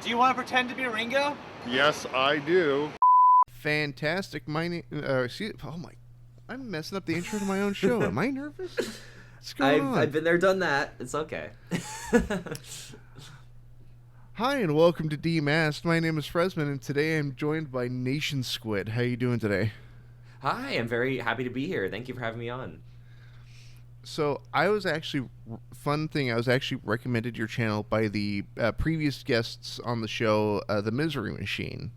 Do you want to pretend to be Ringo? Yes, I do. Fantastic. Oh my, I'm messing up the intro to my own show. Am I nervous? What's going on? I've been there, done that. It's okay. Hi and welcome to Demasked. My name is Fresman, and today I'm joined by NationSquid. How you doing today? Hi, I'm very happy to be here. Thank you for having me on. So I was actually recommended your channel by the previous guests on the show, the Misery Machine.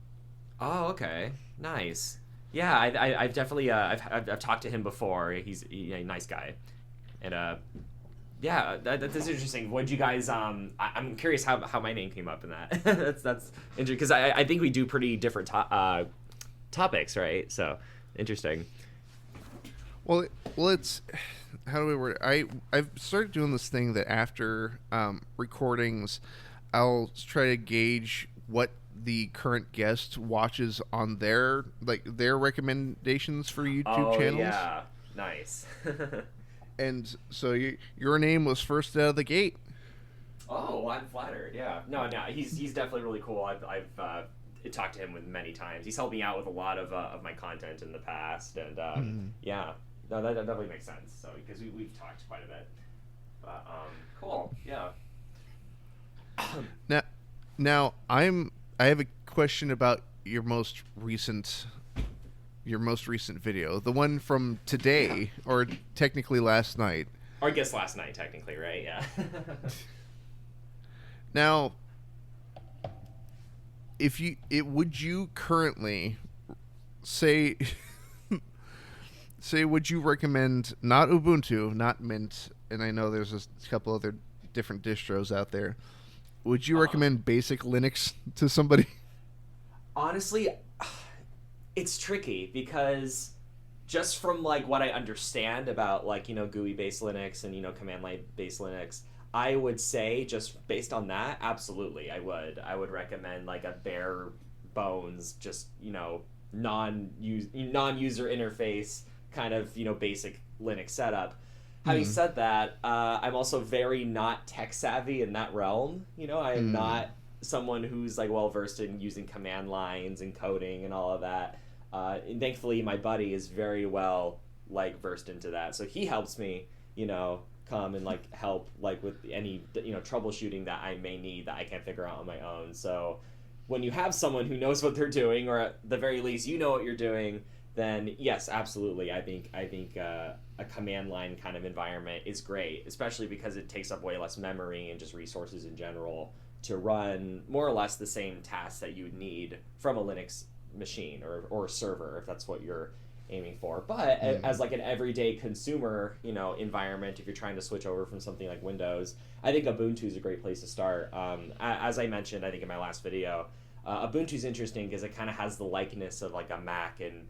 Oh, okay, nice. Yeah, I've definitely I've talked to him before. He's a nice guy, and yeah, that's interesting. What'd you guys? I'm curious how my name came up in that. that's interesting because I think we do pretty different topics, right? So interesting. Well, it's how do we word it? I've started doing this thing that after recordings, I'll try to gauge what the current guest watches on their recommendations for YouTube channels. Yeah, nice. And so your name was first out of the gate. Oh, I'm flattered. Yeah, no, he's definitely really cool. I've talked to him with many times. He's helped me out with a lot of my content in the past, and yeah, no, that definitely makes sense. So because we've talked quite a bit, but cool, yeah. Now I have a question about your most recent video, the one from today, or technically last night. Or I guess last night, technically, right? Yeah. Now, would you currently say would you recommend not Ubuntu, not Mint, and I know there's a couple other different distros out there. Would you recommend basic Linux to somebody? Honestly, it's tricky because just from what I understand about GUI based Linux and command line based Linux, I would say just based on that, absolutely I would recommend a bare bones, just non-user interface kind of basic Linux setup. Having said that, I'm also very not tech savvy in that realm. I am not someone who's well versed in using command lines and coding and all of that. And thankfully, my buddy is very well versed into that, so he helps me, come and help with any troubleshooting that I may need that I can't figure out on my own. So when you have someone who knows what they're doing, or at the very least you know what you're doing, then yes, absolutely. I think a command line kind of environment is great, especially because it takes up way less memory and just resources in general to run more or less the same tasks that you would need from a Linux machine or server, if that's what you're aiming for. But as an everyday consumer environment, if you're trying to switch over from something like Windows, I think Ubuntu is a great place to start. As I mentioned, I think in my last video, Ubuntu is interesting because it kind of has the likeness of a Mac and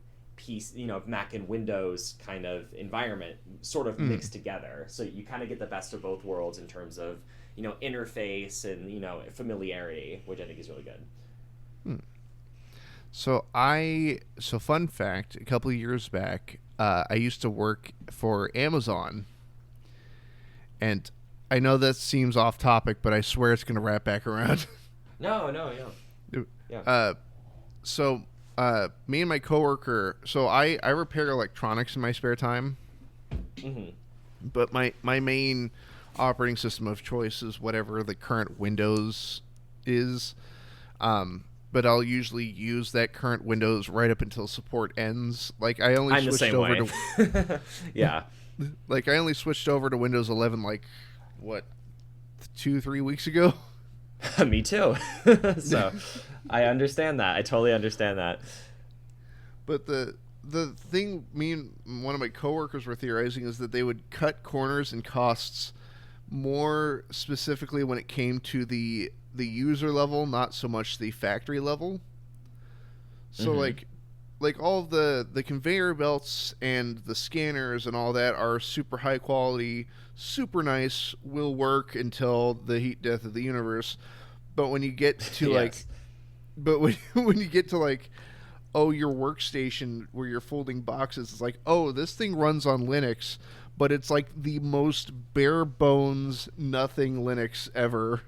Mac and Windows kind of environment sort of mixed together. So you kind of get the best of both worlds in terms of interface and familiarity, which I think is really good. So fun fact, a couple of years back, I used to work for Amazon, and I know that seems off topic, but I swear it's going to wrap back around. No, yeah. So me and my coworker, so I repair electronics in my spare time, but my main operating system of choice is whatever the current Windows is. But I'll usually use that current Windows right up until support ends. I only I'm switched the same over way. to Yeah. I only switched over to Windows 11 what 2-3 weeks ago. Me too. So I understand that. I totally understand that. But the thing me and one of my coworkers were theorizing is that they would cut corners and costs more specifically when it came to the user level, not so much the factory level. So all the conveyor belts and the scanners and all that are super high quality, super nice, will work until the heat death of the universe. But when you get to Yes. when you get to your workstation where you're folding boxes, it's this thing runs on Linux, but it's the most bare bones nothing Linux ever.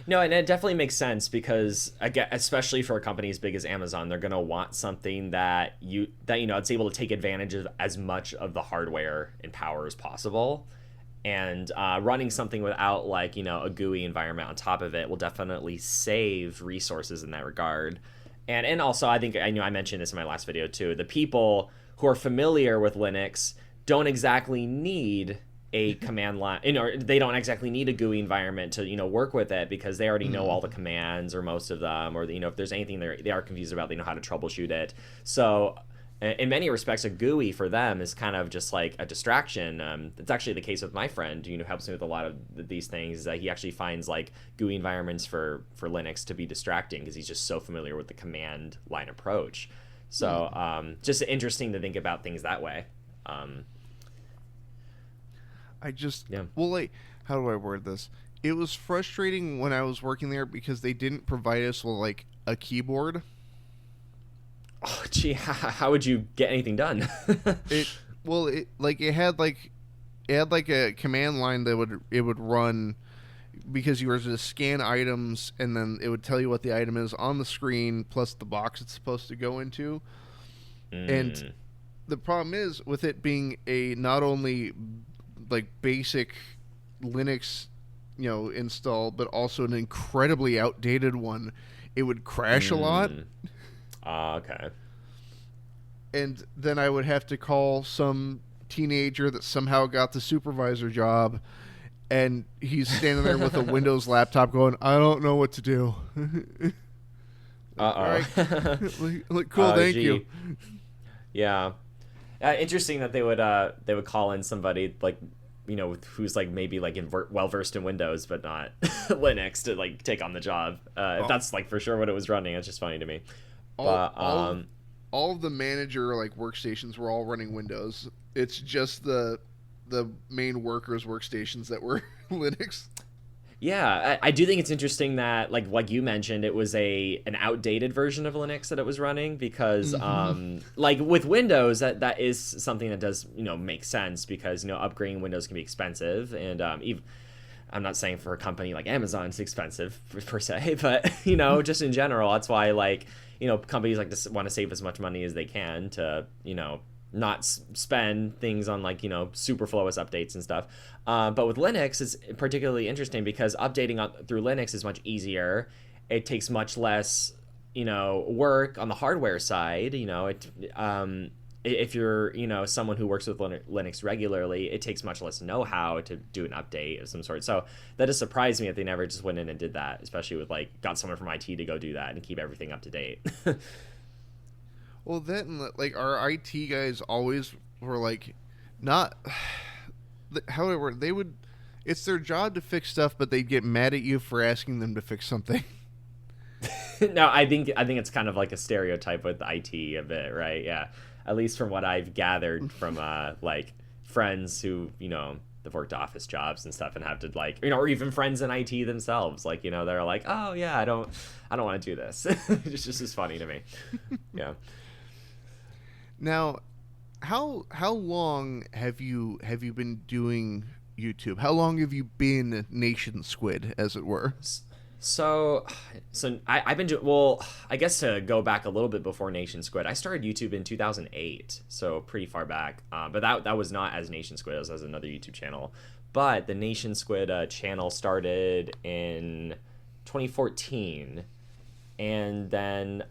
No, and it definitely makes sense because again, especially for a company as big as Amazon, they're gonna want something that it's able to take advantage of as much of the hardware and power as possible. And running something without like a GUI environment on top of it will definitely save resources in that regard. And also I mentioned this in my last video too. The people who are familiar with Linux don't exactly need a command line, they don't exactly need a GUI environment to work with it because they already know all the commands or most of them, or if there's anything they are confused about, they know how to troubleshoot it. So in many respects, a GUI for them is kind of just like a distraction. It's actually the case with my friend who helps me with a lot of these things. Is that he actually finds like GUI environments for Linux to be distracting because he's just so familiar with the command line approach. So just interesting to think about things that way. Well, like, how do I word this? It was frustrating when I was working there because they didn't provide us with like a keyboard. Oh, gee, how would you get anything done? it had a command line that it would run because you were to scan items and then it would tell you what the item is on the screen plus the box it's supposed to go into. And the problem is with it being a not only like basic Linux install but also an incredibly outdated one, it would crash a lot. Okay. And then I would have to call some teenager that somehow got the supervisor job, and he's standing there with a Windows laptop going, I don't know what to do. All right. Cool, thank you. Yeah. Interesting that they would call in somebody like who's like maybe like well versed in Windows but not Linux to like take on the job. If that's like for sure what it was running, it's just funny to me. All of the manager like workstations were all running Windows. It's just the main workers workstations that were Linux. Yeah, I do think it's interesting that like you mentioned, it was an outdated version of Linux that it was running because like with Windows that is something that does make sense because upgrading Windows can be expensive, and even I'm not saying for a company like Amazon it's expensive per se, but just in general, that's why like companies like to want to save as much money as they can to not spend things on like super flawless updates and stuff. But with Linux, it's particularly interesting because updating through Linux is much easier. It takes much less work on the hardware side. If you're someone who works with Linux regularly, it takes much less know-how to do an update of some sort. So that just surprised me that they never just went in and did that, especially with like got someone from IT to go do that and keep everything up to date. Well, then like our IT guys always were like not. However, they would. It's their job to fix stuff, but they'd get mad at you for asking them to fix something. No, I think it's kind of like a stereotype with IT a bit, right? Yeah. At least from what I've gathered from like friends who they've worked office jobs and stuff and have to like or even friends in IT themselves, like they're like, oh yeah, I don't want to do this. It's just as funny to me. Yeah. Now, how long have you been doing YouTube? How long have you been NationSquid, as it were? So I've been doing, well, I guess to go back a little bit before NationSquid, I started YouTube in 2008, so pretty far back. But that was not as NationSquid, it was as another YouTube channel. But the NationSquid channel started in 2014, and then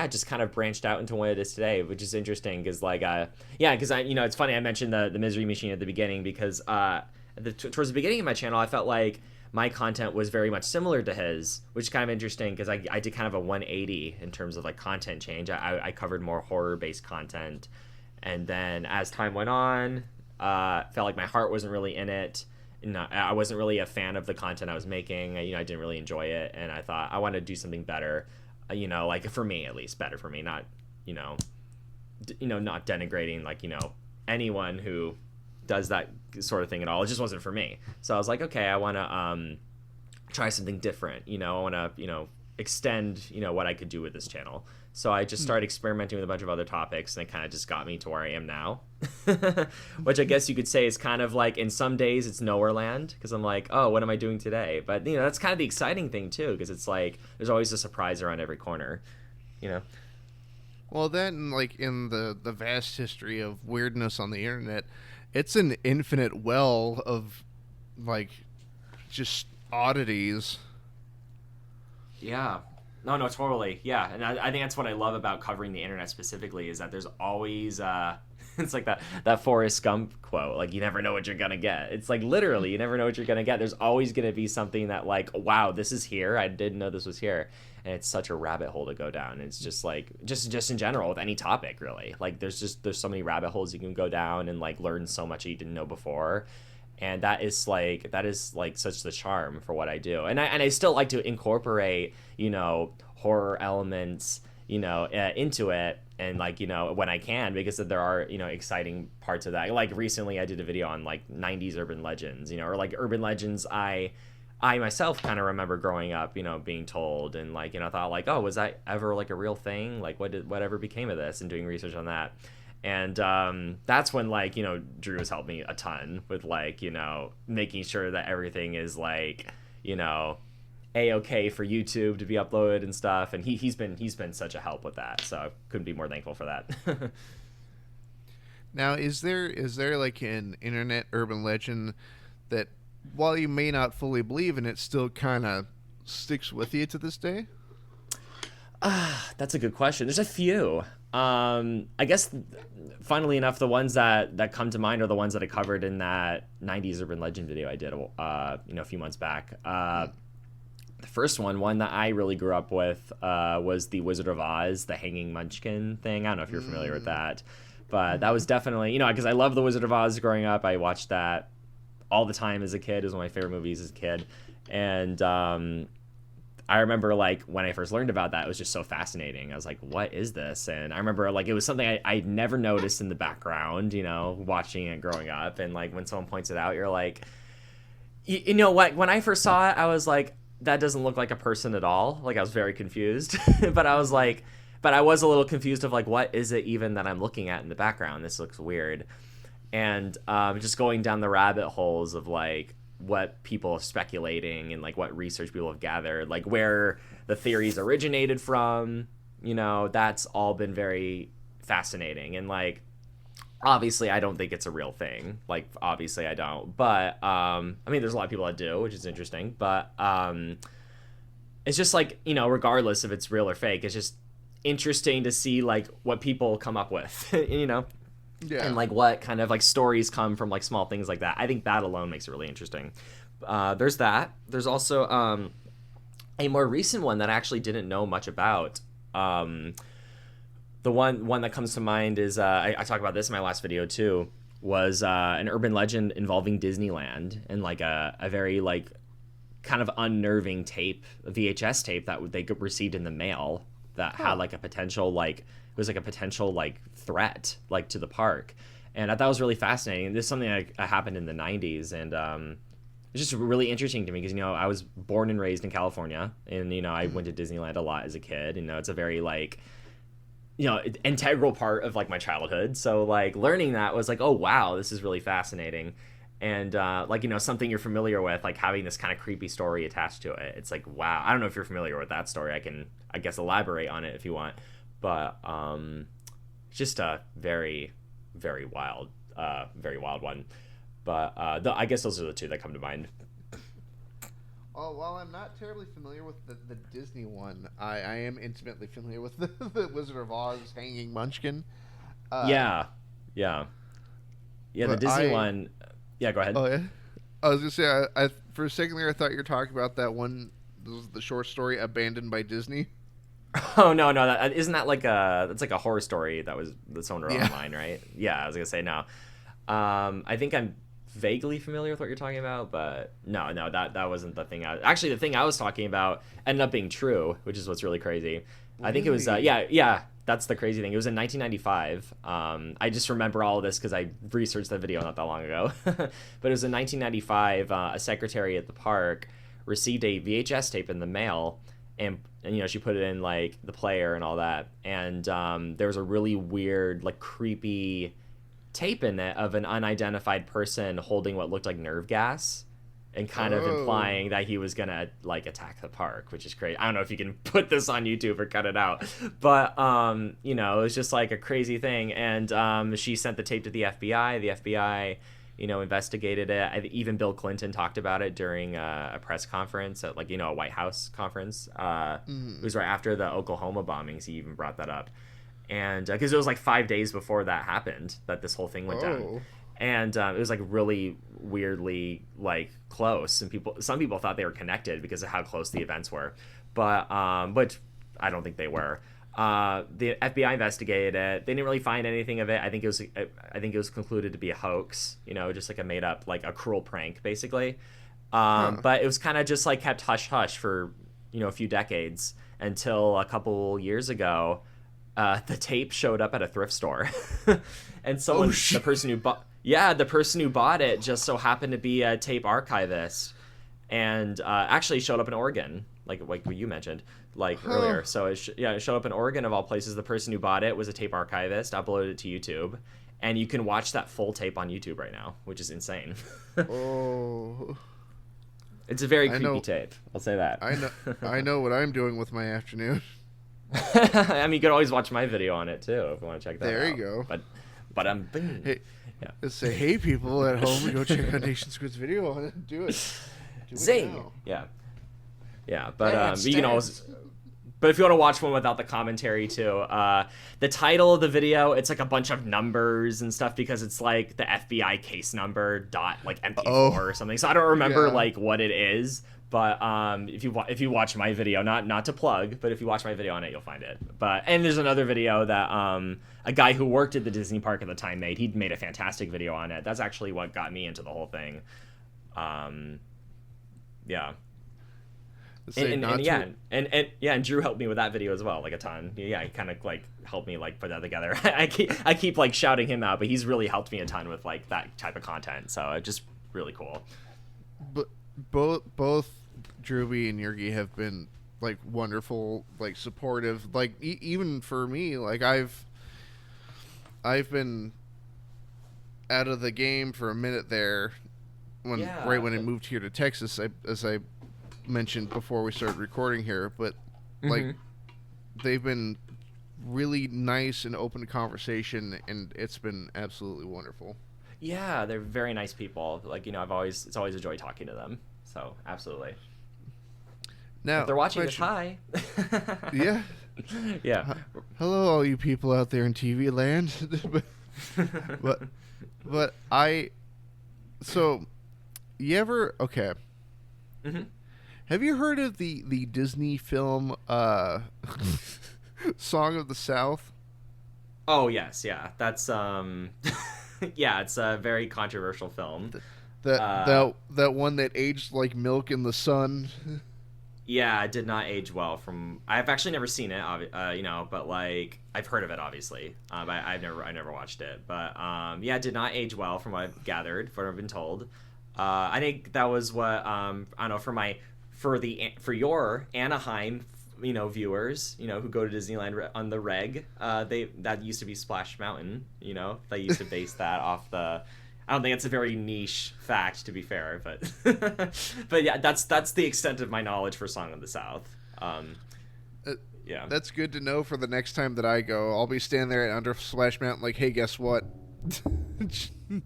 just kind of branched out into what it is today, which is interesting because because it's funny I mentioned the Misery Machine at the beginning because towards the beginning of my channel I felt like my content was very much similar to his, which is kind of interesting because I did kind of a 180 in terms of like content change. I covered more horror-based content, and then as time went on, felt like my heart wasn't really in it. I wasn't really a fan of the content I was making. I didn't really enjoy it, and I thought I want to do something better. Like for me at least, better for me, not not denigrating like anyone who does that sort of thing at all. It just wasn't for me. So I was like, okay, I want to try something different. I want to extend, what I could do with this channel. So I just started experimenting with a bunch of other topics, and it kind of just got me to where I am now. Which I guess you could say is kind of like, in some days it's nowhere land, because I'm like, oh, what am I doing today? But, that's kind of the exciting thing too, because it's like there's always a surprise around every corner, Well, then, like, in the vast history of weirdness on the internet, it's an infinite well of, like, just oddities. Yeah. No, totally. Yeah. And I think that's what I love about covering the internet specifically, is that there's always, it's like that Forrest Gump quote, like, you never know what you're going to get. It's like, literally, you never know what you're going to get. There's always going to be something that, like, wow, this is here. I didn't know this was here. And it's such a rabbit hole to go down. It's just like, just in general with any topic, really. Like, there's so many rabbit holes you can go down and, like, learn so much that you didn't know before. And that is like such the charm for what I do. And I still like to incorporate, horror elements, into it, and, like, when I can, because there are, exciting parts of that. Like, recently I did a video on, like, 90s urban legends, or, like, urban legends I myself kind of remember growing up, being told, and, like, thought, like, oh, was that ever, like, a real thing? Like, whatever became of this? And doing research on that. And that's when, like, Drew has helped me a ton with, like, making sure that everything is, like, A-okay for YouTube to be uploaded and stuff. And he's been such a help with that. So I couldn't be more thankful for that. Now, is there like an internet urban legend that, while you may not fully believe in it, still kind of sticks with you to this day? That's a good question. There's a few. I guess, funnily enough, the ones that come to mind are the ones that I covered in that 90s urban legend video I did, a few months back. The first one that I really grew up with, was the Wizard of Oz, the hanging munchkin thing. I don't know if you're familiar with that, but that was definitely, because I loved the Wizard of Oz growing up. I watched that all the time as a kid. It was one of my favorite movies as a kid. And, I remember, like, when I first learned about that, it was just so fascinating. I was like, what is this? And I remember, like, it was something I'd never noticed in the background, watching it growing up. And, like, when someone points it out, you're like, you know what? When I first saw it, I was like, that doesn't look like a person at all. Like, I was very confused. But I was a little confused of, like, what is it even that I'm looking at in the background? This looks weird. And just going down the rabbit holes of, like, what people are speculating and, like, what research people have gathered, like, where the theories originated from, that's all been very fascinating. And, like, obviously I don't think it's a real thing. Like, obviously I don't. But, I mean, there's a lot of people that do, which is interesting. But it's just, like, regardless if it's real or fake, it's just interesting to see, like, what people come up with, Yeah. And, like, what kind of, like, stories come from, like, small things like that. I think that alone makes it really interesting. There's that. There's also a more recent one that I actually didn't know much about. The one that comes to mind is, I talked about this in my last video too, was an urban legend involving Disneyland, and, like, a very, like, kind of unnerving tape, a VHS tape that they received in the mail that had, like, a potential, like, it was like a potential, like, threat, like, to the park. And I thought it was really fascinating. This is something that happened in the 90s, and it's just really interesting to me because, I was born and raised in California, and, I went to Disneyland a lot as a kid. It's a very, like, integral part of, like, my childhood. So, like, learning that was like, oh, wow, this is really fascinating. And, like, something you're familiar with, like, having this kind of creepy story attached to it. It's like, wow. I don't know if you're familiar with that story. I can, I guess, elaborate on it if you want. But just a very, very wild one. But I guess those are the two that come to mind. Oh, while I'm not terribly familiar with the Disney one, I am intimately familiar with the Wizard of Oz hanging munchkin. Yeah. The Disney one. Yeah, go ahead. Oh, yeah? I was going to say, I for a second there, I thought you were talking about that one, the short story, Abandoned by Disney. Oh, no, isn't that like that's like a horror story that someone wrote online, right? Yeah, I was gonna say no. I think I'm vaguely familiar with what you're talking about, but no, that wasn't the thing. Actually, the thing I was talking about ended up being true, which is what's really crazy. Really? I think it was yeah. That's the crazy thing. It was in 1995. I just remember all of this because I researched that video not that long ago. But it was in 1995. A secretary at the park received a VHS tape in the mail. and you know, she put it in like the player and all that, and there was a really weird, like creepy tape in it of an unidentified person holding what looked like nerve gas, and kind of implying that he was gonna like attack the park, which is crazy. I don't know if you can put this on YouTube or cut it out, but you know, it was just like a crazy thing. And she sent the tape to the FBI. The FBI, you know, investigated it. Even Bill Clinton talked about it during a press conference at, like, you know, a White House conference. It was right after the Oklahoma bombings. He even brought that up, and because it was like 5 days before that happened that this whole thing went down. And it was like really weirdly like close, and some people thought they were connected because of how close the events were, but I don't think they were. The FBI investigated it. They didn't really find anything of it. I think it was concluded to be a hoax, you know, just like a made up, like a cruel prank, basically. But it was kind of just like kept hush hush for, you know, a few decades until a couple years ago. The tape showed up at a thrift store, and someone, the person who bought it just so happened to be a tape archivist, and actually showed up in Oregon, like what you mentioned, like earlier. So it showed up in Oregon of all places. The person who bought it was a tape archivist, uploaded it to YouTube, and you can watch that full tape on YouTube right now, which is insane. It's a very creepy tape. I'll say that. I know what I'm doing with my afternoon. I mean, you could always watch my video on it too if you want to check that out. There you go. But I'm hey, let's say, hey, people at home, go check out NationSquid's video on it. Do it. Zing. Yeah. But you can always. But if you want to watch one without the commentary too, the title of the video, it's like a bunch of numbers and stuff because it's like the FBI case number dot like MP4 or something. So I don't remember like what it is. But if you watch my video, not to plug, but if you watch my video on it, you'll find it. And there's another video that a guy who worked at the Disney park at the time made. He'd made a fantastic video on it. That's actually what got me into the whole thing. Yeah. And Drew helped me with that video as well, like a ton. Yeah, he kind of like helped me like put that together. I keep like shouting him out, but he's really helped me a ton with like that type of content. So it's just really cool. But both Drewby and Yergi have been like wonderful, like supportive, like even for me, like I've been out of the game for a minute there when I moved here to Texas, as I mentioned before we started recording here, but like they've been really nice and open to conversation, and it's been absolutely wonderful. Yeah, they're very nice people. Like, you know, it's always a joy talking to them. So, absolutely. Now, if they're watching this, hi. Yeah. Yeah. Hello, all you people out there in TV land. but so, you ever, okay. Have you heard of the Disney film, Song of the South? Oh, yes, yeah. That's, yeah, it's a very controversial film. That one that aged like milk in the sun. Yeah, it did not age well. I've actually never seen it, you know, but like I've heard of it, obviously. I've never watched it, but yeah, it did not age well from what I've gathered, from what I've been told. I think that was what I don't know for your Anaheim, you know, viewers, you know, who go to Disneyland on the reg. That used to be Splash Mountain, you know. They used to base that off the. I don't think it's a very niche fact, to be fair, but but yeah, that's the extent of my knowledge for Song of the South. Yeah, that's good to know for the next time that I go. I'll be standing there under Splash Mountain, like, hey, guess what?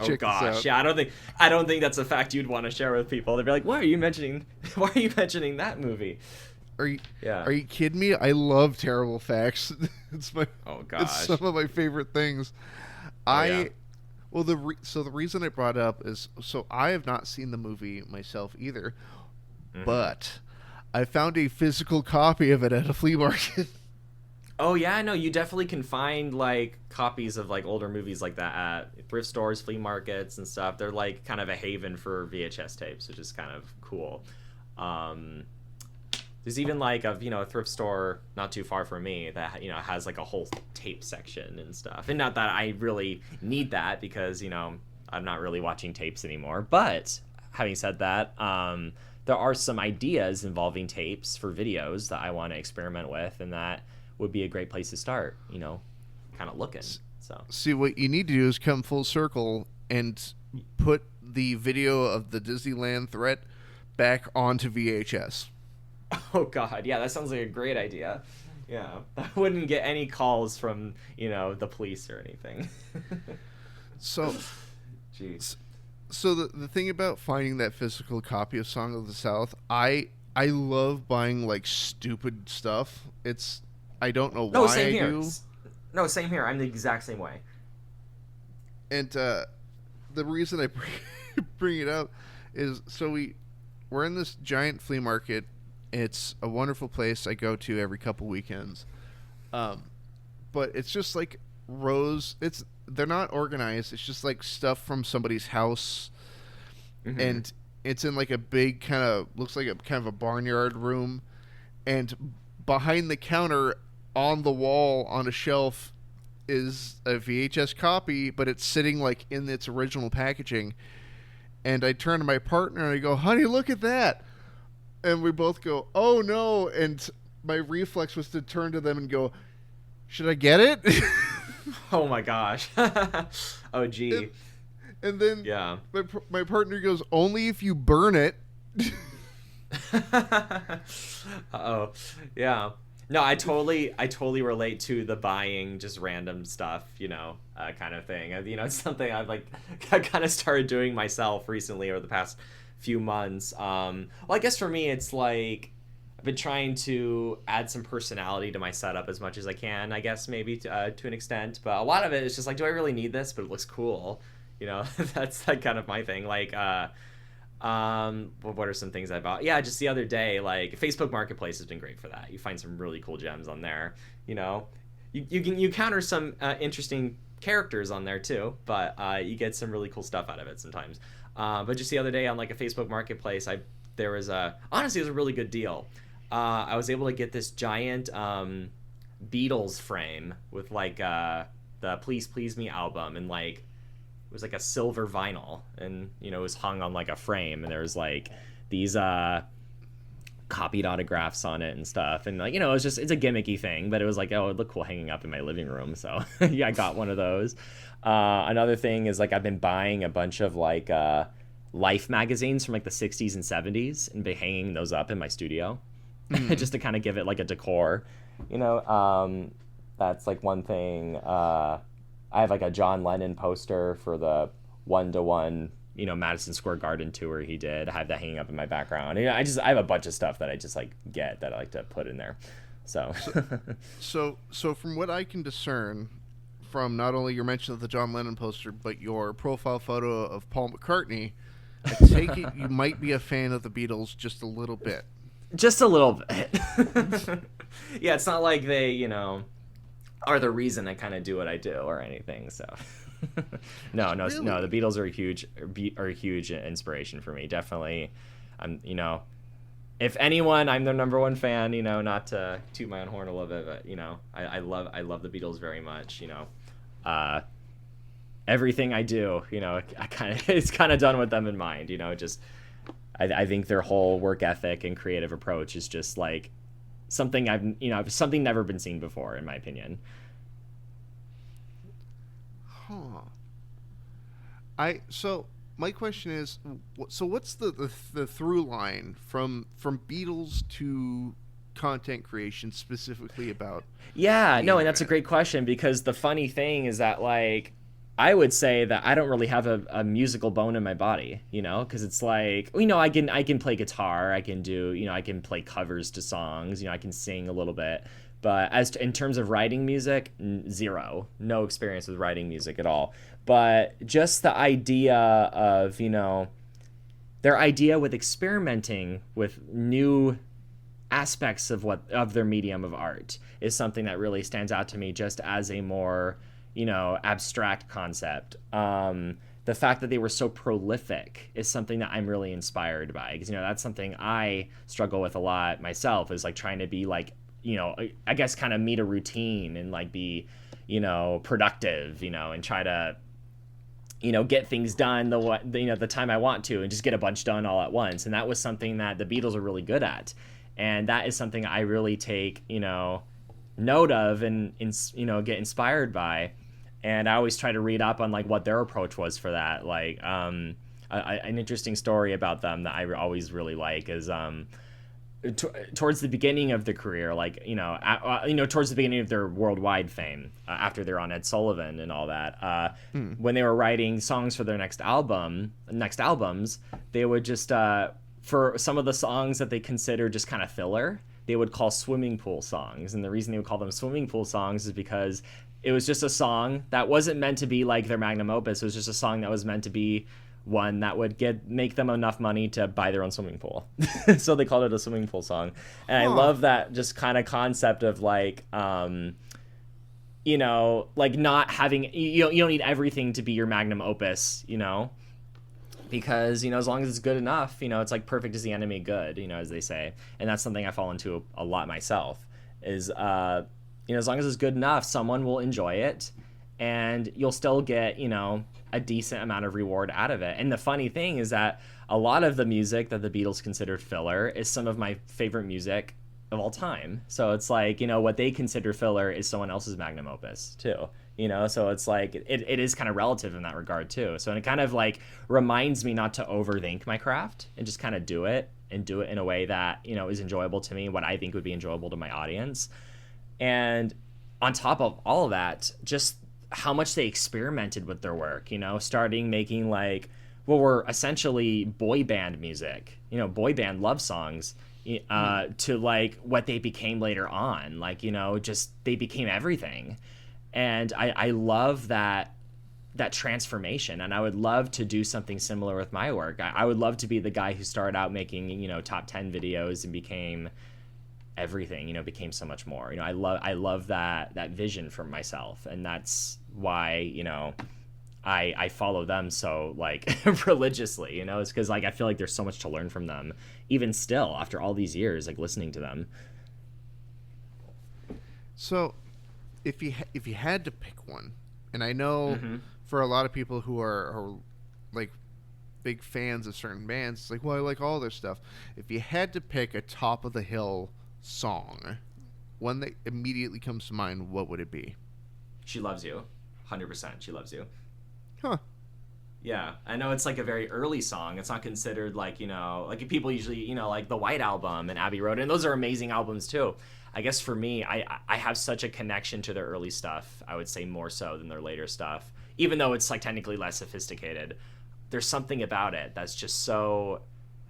Oh gosh, yeah, I don't think that's a fact you'd want to share with people. They'd be like, why are you mentioning that movie? Are you kidding me? I love terrible facts. It's some of my favorite things. Well, the reason I brought it up is, so I have not seen the movie myself either, but I found a physical copy of it at a flea market. Oh yeah, no, you definitely can find like copies of like older movies like that at thrift stores, flea markets, and stuff. They're like kind of a haven for VHS tapes, which is kind of cool. There's even like a thrift store not too far from me that has like a whole tape section and stuff. And not that I really need that because I'm not really watching tapes anymore. But having said that, there are some ideas involving tapes for videos that I want to experiment with, and that would be a great place to start, kind of looking. So See, what you need to do is come full circle and put the video of the Disneyland threat back onto VHS. oh god, yeah, that sounds like a great idea. Yeah, I wouldn't get any calls from the police or anything. So, Jeez. so the thing about finding that physical copy of Song of the South, I love buying like stupid stuff. I don't know No, why same I here. do. No, same here. I'm the exact same way. And the reason I bring it up is we're in this giant flea market. It's a wonderful place I go to every couple weekends. But it's just like rows. They're not organized. It's just like stuff from somebody's house, and it's in like a big looks like a kind of a barnyard room, and behind the counter on the wall on a shelf is a VHS copy, but it's sitting like in its original packaging. And I turn to my partner and I go, "Honey, look at that." And we both go, "Oh no." And my reflex was to turn to them and go, "Should I get it?" Oh my gosh. Oh gee. And then Yeah. my partner goes, "Only if you burn it." Uh-oh. Yeah. No, I totally relate to the buying just random stuff, kind of thing. It's something I've I kind of started doing myself recently over the past few months. Well, I guess for me, it's like I've been trying to add some personality to my setup as much as I can, I guess, maybe to an extent. But a lot of it is just like, do I really need this? But it looks cool. That's like kind of my thing. Like, what are some things I bought? Yeah, just the other day, like Facebook Marketplace has been great for that. You find some really cool gems on there. You counter some interesting characters on there too, but you get some really cool stuff out of it sometimes. But just the other day on like a Facebook Marketplace, there was honestly, it was a really good deal. I was able to get this giant Beatles frame with like the Please Please Me album, and like it was like a silver vinyl, and it was hung on like a frame, and there was like these copied autographs on it and stuff, and like it was just, it's a gimmicky thing, but it was like, oh, it looked cool hanging up in my living room. So yeah, I got one of those. Another thing is like I've been buying a bunch of like Life magazines from like the 60s and 70s and been hanging those up in my studio. Just to kind of give it like a decor, that's like one thing. I have like a John Lennon poster for the 1-to-1, Madison Square Garden tour he did. I have that hanging up in my background. I have a bunch of stuff that I just like get that I like to put in there. So from what I can discern from not only your mention of the John Lennon poster, but your profile photo of Paul McCartney, I take it you might be a fan of the Beatles just a little bit. Just a little bit. Yeah, it's not like they, are the reason I kind of do what I do or anything. So, no, really? No. The Beatles are a huge inspiration for me. Definitely, if anyone, I'm their number one fan. Not to toot my own horn a little bit, but I love the Beatles very much. Everything I do, it's kind of done with them in mind. I think their whole work ethic and creative approach is just like something something never been seen before, in my opinion. So my question is, so what's the through line from Beatles to content creation specifically about? Yeah, no, and that's a great question, because the funny thing is that like I would say that I don't really have a musical bone in my body, because it's like, I can play guitar, I can do, I can play covers to songs, I can sing a little bit, but in terms of writing music, zero, no experience with writing music at all. But just the idea of, their idea with experimenting with new aspects of their medium of art is something that really stands out to me, just as a more abstract concept. The fact that they were so prolific is something that I'm really inspired by, because that's something I struggle with a lot myself, is like trying to be like, I guess kind of meet a routine and like be productive, and try to get things done the time I want to, and just get a bunch done all at once. And that was something that the Beatles are really good at, and that is something I really take note of and get inspired by. And I always try to read up on like what their approach was for that. Like an interesting story about them that I always really like is towards the beginning of the career, like towards the beginning of their worldwide fame, after they're on Ed Sullivan and all that, when they were writing songs for their next albums, they would just for some of the songs that they consider just kind of filler, they would call swimming pool songs. And the reason they would call them swimming pool songs is because it was just a song that wasn't meant to be like their magnum opus. It was just a song that was meant to be one that would make them enough money to buy their own swimming pool. So they called it a swimming pool song. And I love that just kind of concept of like, like not having, you don't need everything to be your magnum opus, because, as long as it's good enough, it's like perfect is the enemy of good, as they say. And that's something I fall into a lot myself is, as long as it's good enough, someone will enjoy it and you'll still get, a decent amount of reward out of it. And the funny thing is that a lot of the music that the Beatles considered filler is some of my favorite music of all time. So it's like, what they consider filler is someone else's magnum opus too, so it's like, it is kind of relative in that regard too. So it kind of like reminds me not to overthink my craft and just kind of do it in a way that, is enjoyable to me, what I think would be enjoyable to my audience. And on top of all of that, just how much they experimented with their work, starting making like what were essentially boy band music, boy band love songs, to like what they became later on, like, just they became everything. And I love that transformation, and I would love to do something similar with my work. I would love to be the guy who started out making, top 10 videos and became everything, became so much more. I love that vision for myself, and that's why, I follow them so like religiously, it's because like I feel like there's so much to learn from them, even still after all these years, like listening to them. So if you had to pick one, and I know for a lot of people who are like big fans of certain bands, it's like, well, I like all their stuff. If you had to pick a top of the hill song, one that immediately comes to mind, what would it be? She Loves You. 100% She Loves You. Huh. Yeah, I know it's like a very early song. It's not considered like, like people usually, like the White Album and Abbey Road, and those are amazing albums too. I guess for me, I have such a connection to their early stuff, I would say more so than their later stuff. Even though it's like technically less sophisticated, there's something about it that's just so,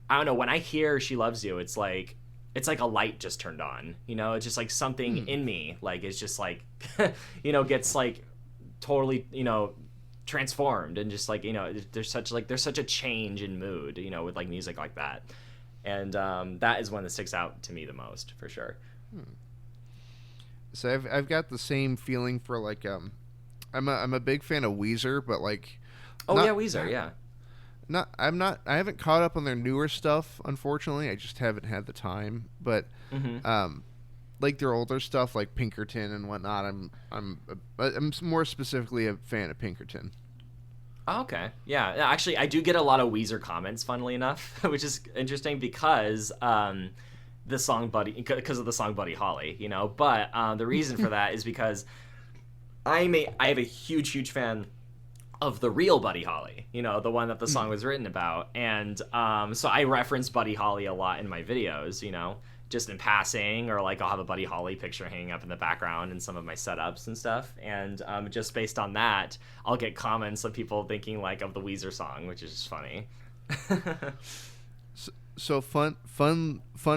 I don't know, when I hear She Loves You, it's like a light just turned on, it's just like something in me, like it's just like, gets like totally, transformed, and just like, there's such a change in mood, with like music like that. And that is one that sticks out to me the most, for sure. So I've got the same feeling for like, I'm a big fan of Weezer, but like, Weezer, yeah. I haven't caught up on their newer stuff, unfortunately. I just haven't had the time. But like their older stuff, like Pinkerton and whatnot, I'm more specifically a fan of Pinkerton. Oh, okay. Yeah. Actually, I do get a lot of Weezer comments, funnily enough, which is interesting because because of the song Buddy Holly, But the reason for that is because I have a huge fan of the real Buddy Holly, the one that the song was written about. And so I reference Buddy Holly a lot in my videos, just in passing, or like I'll have a Buddy Holly picture hanging up in the background in some of my setups and stuff. And just based on that, I'll get comments of people thinking like of the Weezer song, which is just funny. So fun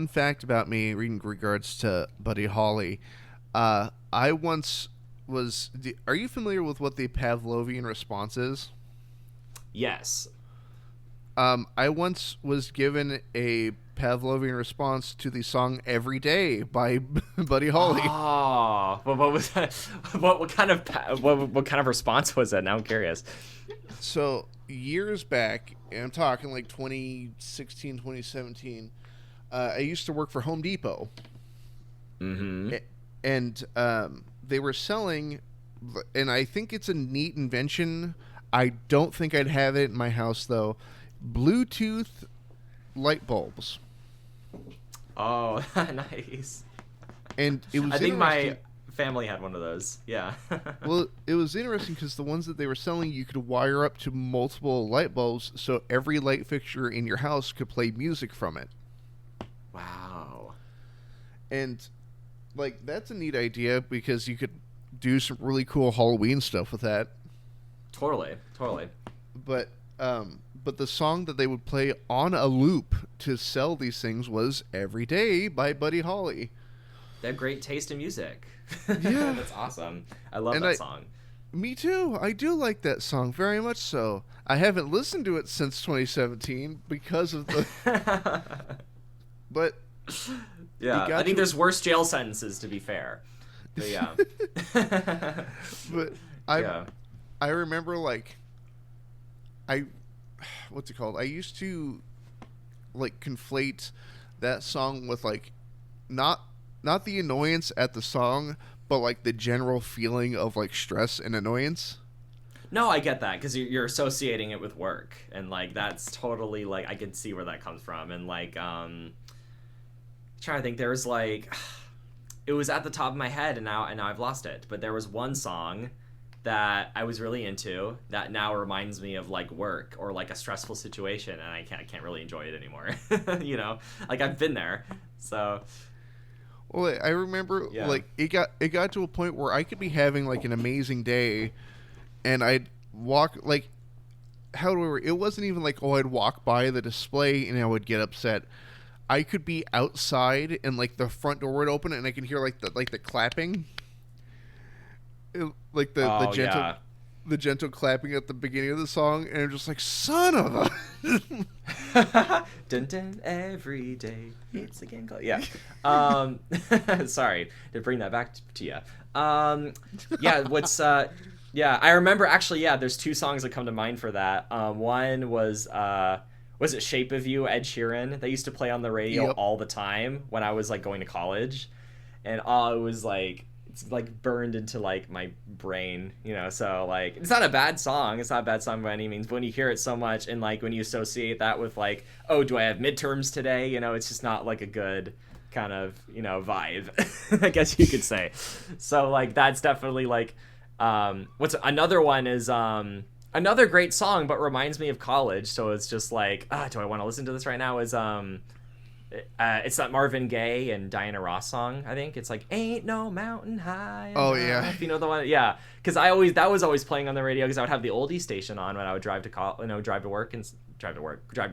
fact about me in regards to Buddy Holly. I once was. Are you familiar with what the Pavlovian response is? Yes. I once was given a Pavlovian response to the song "Every Day" by Buddy Holly. Oh, what was that? What kind of response was that? Now I'm curious. So years back, and I'm talking like 2016, 2017. I used to work for Home Depot. Mm-hmm. And they were selling, and I think it's a neat invention. I don't think I'd have it in my house though. Bluetooth light bulbs. Oh, nice. And it was I think interesting. my family had one of those. Yeah. Well, it was interesting because the ones that they were selling, you could wire up to multiple light bulbs, so every light fixture in your house could play music from it. Wow. And like that's a neat idea because you could do some really cool Halloween stuff with that. Totally. Totally. But the song that they would play on a loop to sell these things was "Every Day" by Buddy Holly. They have great taste in music. Yeah. That's awesome. I love And that song. Me too. I do like that song very much so. I haven't listened to it since 2017 because of the. But yeah, I think there's worse jail sentences, to be fair. But yeah. But I remember like what's it called? I used to like conflate that song with like not the annoyance at the song, but like the general feeling of like stress and annoyance. No, I get that because you're associating it with work, and like that's totally like I can see where that comes from, and like trying to think, there was like it was at the top of my head, and now I've lost it. But there was one song that I was really into that now reminds me of like work or like a stressful situation, and I can't really enjoy it anymore. You know, like I've been there, so. Well, I remember like it got to a point where I could be having like an amazing day, and I'd walk like however it wasn't even like I'd walk by the display and I would get upset. I could be outside and like the front door would open and I could hear like the clapping, like the gentle the gentle clapping at the beginning of the song, and I'm just like, son of a. Dun dun every day it's again called sorry to bring that back to you. I remember actually there's two songs that come to mind for that. One was it Shape of You, Ed Sheeran? They used to play on the radio all the time when I was like going to college, and it was like it's like burned into like my brain, you know. So like it's not a bad song by any means, but when you hear it so much and like when you associate that with like, oh, do I have midterms today, you know, it's just not like a good kind of, you know, vibe. I guess you could say. So like that's definitely like what's another one is another great song but reminds me of college, so it's just like do I want to listen to this right now, is it's that Marvin Gaye and Diana Ross song. I think it's like "Ain't No Mountain High Enough." Oh yeah, you know the one. Yeah, because that was always playing on the radio because I would have the oldie station on when I would drive to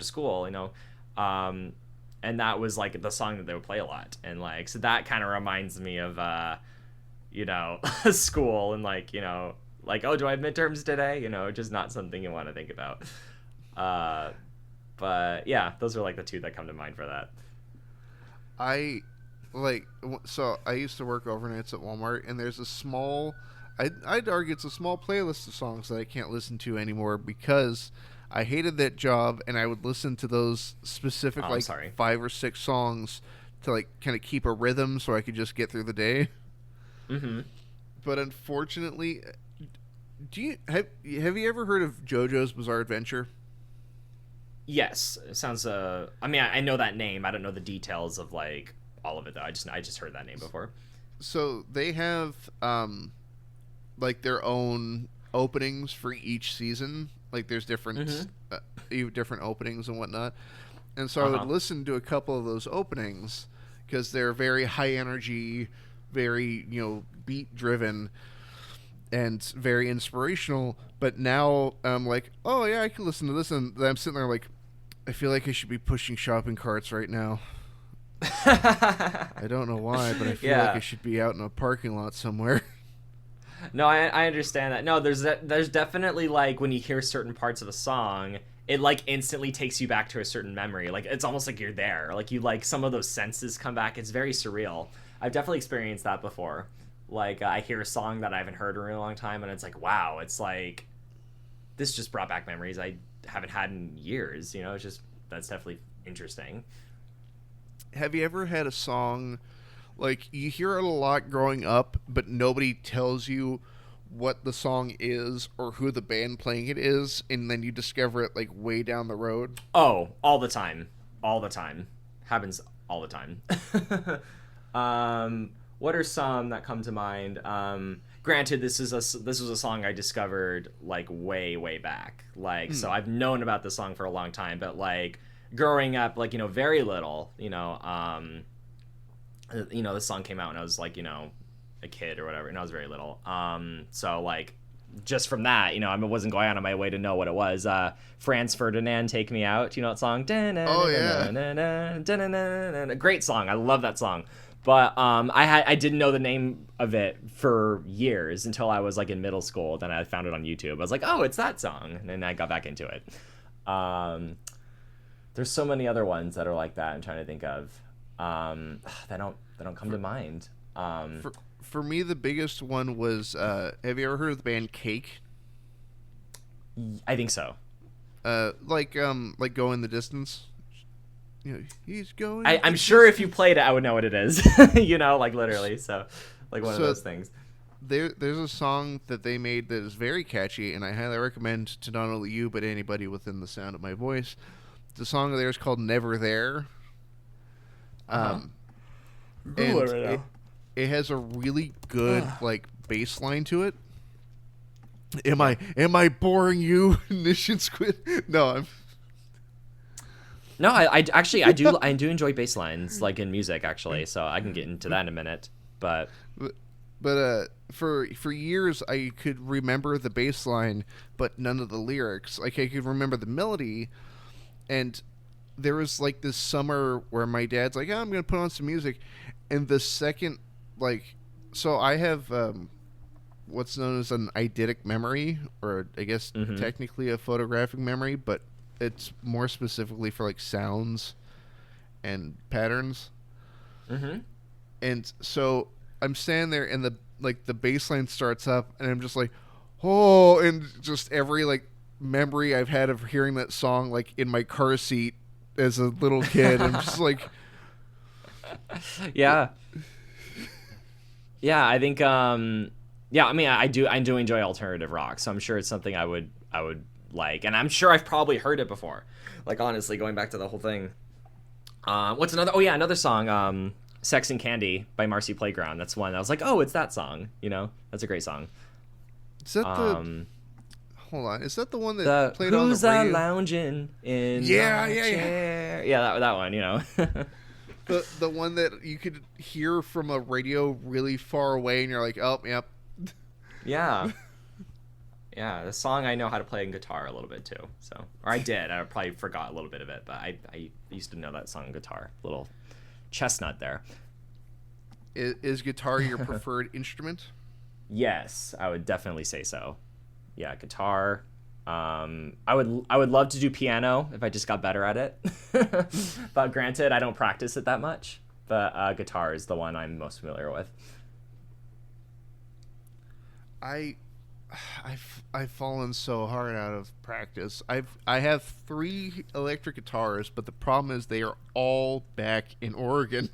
school, you know, and that was like the song that they would play a lot, and like so that kind of reminds me of you know, school and like, you know, like, oh, do I have midterms today? You know, just not something you want to think about. But yeah, those are like the two that come to mind for that. I used to work overnights at Walmart, and there's a small, I'd argue it's a small playlist of songs that I can't listen to anymore because I hated that job, and I would listen to those specific 5 or 6 songs to like kind of keep a rhythm so I could just get through the day. Mm-hmm. But unfortunately, have you ever heard of JoJo's Bizarre Adventure? Yes, it sounds. I mean, I know that name. I don't know the details of like all of it though. I just heard that name before. So they have like their own openings for each season. Like there's different different openings and whatnot. And so I would listen to a couple of those openings because they're very high energy, very, you know, beat driven, and very inspirational. But now I'm like, oh yeah, I can listen to this, and I'm sitting there like, I feel like I should be pushing shopping carts right now. I don't know why, but I feel like I should be out in a parking lot somewhere. No, I understand that. No, there's definitely like when you hear certain parts of a song, it like instantly takes you back to a certain memory. Like it's almost like you're there. Like you like some of those senses come back. It's very surreal. I've definitely experienced that before. Like I hear a song that I haven't heard in a really long time, and it's like, wow, it's like this just brought back memories I haven't had in years. You know, it's just that's definitely interesting. Have you ever had a song like you hear it a lot growing up, but nobody tells you what the song is or who the band playing it is, and then you discover it like way down the road? Oh, all the time. All the time. Happens all the time. What are some that come to mind? Granted, this was a song I discovered like way back. Like, so I've known about this song for a long time, but like growing up, like, very little, this song came out when I was like, a kid or whatever, and I was very little. So like just from that, I wasn't going out of my way to know what it was. Franz Ferdinand, Take Me Out. Do you know that song? Oh yeah. A great song. I love that song. But I didn't know the name of it for years until I was like in middle school. Then I found it on YouTube. I was like, oh, it's that song, and then I got back into it. There's so many other ones that are like that. I'm trying to think of. They don't come to mind. For me, the biggest one was, have you ever heard of the band Cake? I think so. Like Go in the Distance. He's going. I'm sure if you played it, I would know what it is. Like literally. So, like one of those things. There's a song that they made that is very catchy, and I highly recommend to not only you but anybody within the sound of my voice. The song of theirs called "Never There." And it has a really good like bass line to it. Am I boring you, NationSquid? No, I actually I do enjoy bass lines like in music actually, so I can get into that in a minute. But for years I could remember the bass line, but none of the lyrics. Like I could remember the melody, and there was like this summer where my dad's like, I'm gonna put on some music, and the second so I have what's known as an eidetic memory, or I guess technically a photographic memory, but it's more specifically for like sounds and patterns. And so I'm standing there, and the bass line starts up, and I'm just like, oh, and just every like memory I've had of hearing that song like in my car seat as a little kid, I'm just like, yeah. I think I mean I do enjoy alternative rock, so I'm sure it's something I would like, and I'm sure I've probably heard it before, like honestly going back to the whole thing. What's another song, Sex and Candy by Marcy Playground. That's one I was like, oh, it's that song, that's a great song. Is that hold on, is that the one that played on the radio? Who's lounging in my chair? Yeah, that one, The one that you could hear from a radio really far away, and you're like, oh, yep. Yeah. Yeah, the song I know how to play on guitar a little bit too. So, or I did. I probably forgot a little bit of it, but I used to know that song on guitar. Little chestnut there. Is guitar your preferred instrument? Yes, I would definitely say so. Yeah, guitar. I would love to do piano if I just got better at it. But granted, I don't practice it that much. But guitar is the one I'm most familiar with. I've fallen so hard out of practice. I have 3 electric guitars, but the problem is they are all back in Oregon.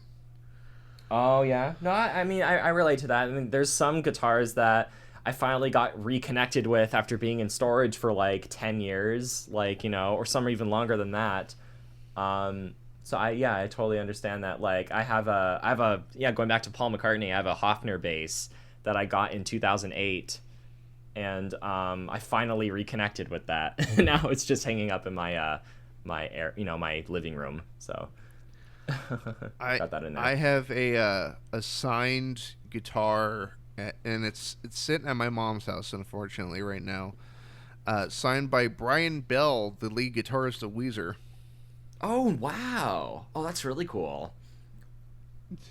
Oh yeah, no, I mean I relate to that. I mean, there's some guitars that I finally got reconnected with after being in storage for like 10 years, like, or some are even longer than that. So I totally understand that. Like I have a going back to Paul McCartney, I have a Hofner bass that I got in 2008, and I finally reconnected with that. Now it's just hanging up in my my living room. So got that in there. I have a signed guitar, and it's sitting at my mom's house, unfortunately, right now. Signed by Brian Bell, the lead guitarist of Weezer. Oh wow! Oh, that's really cool.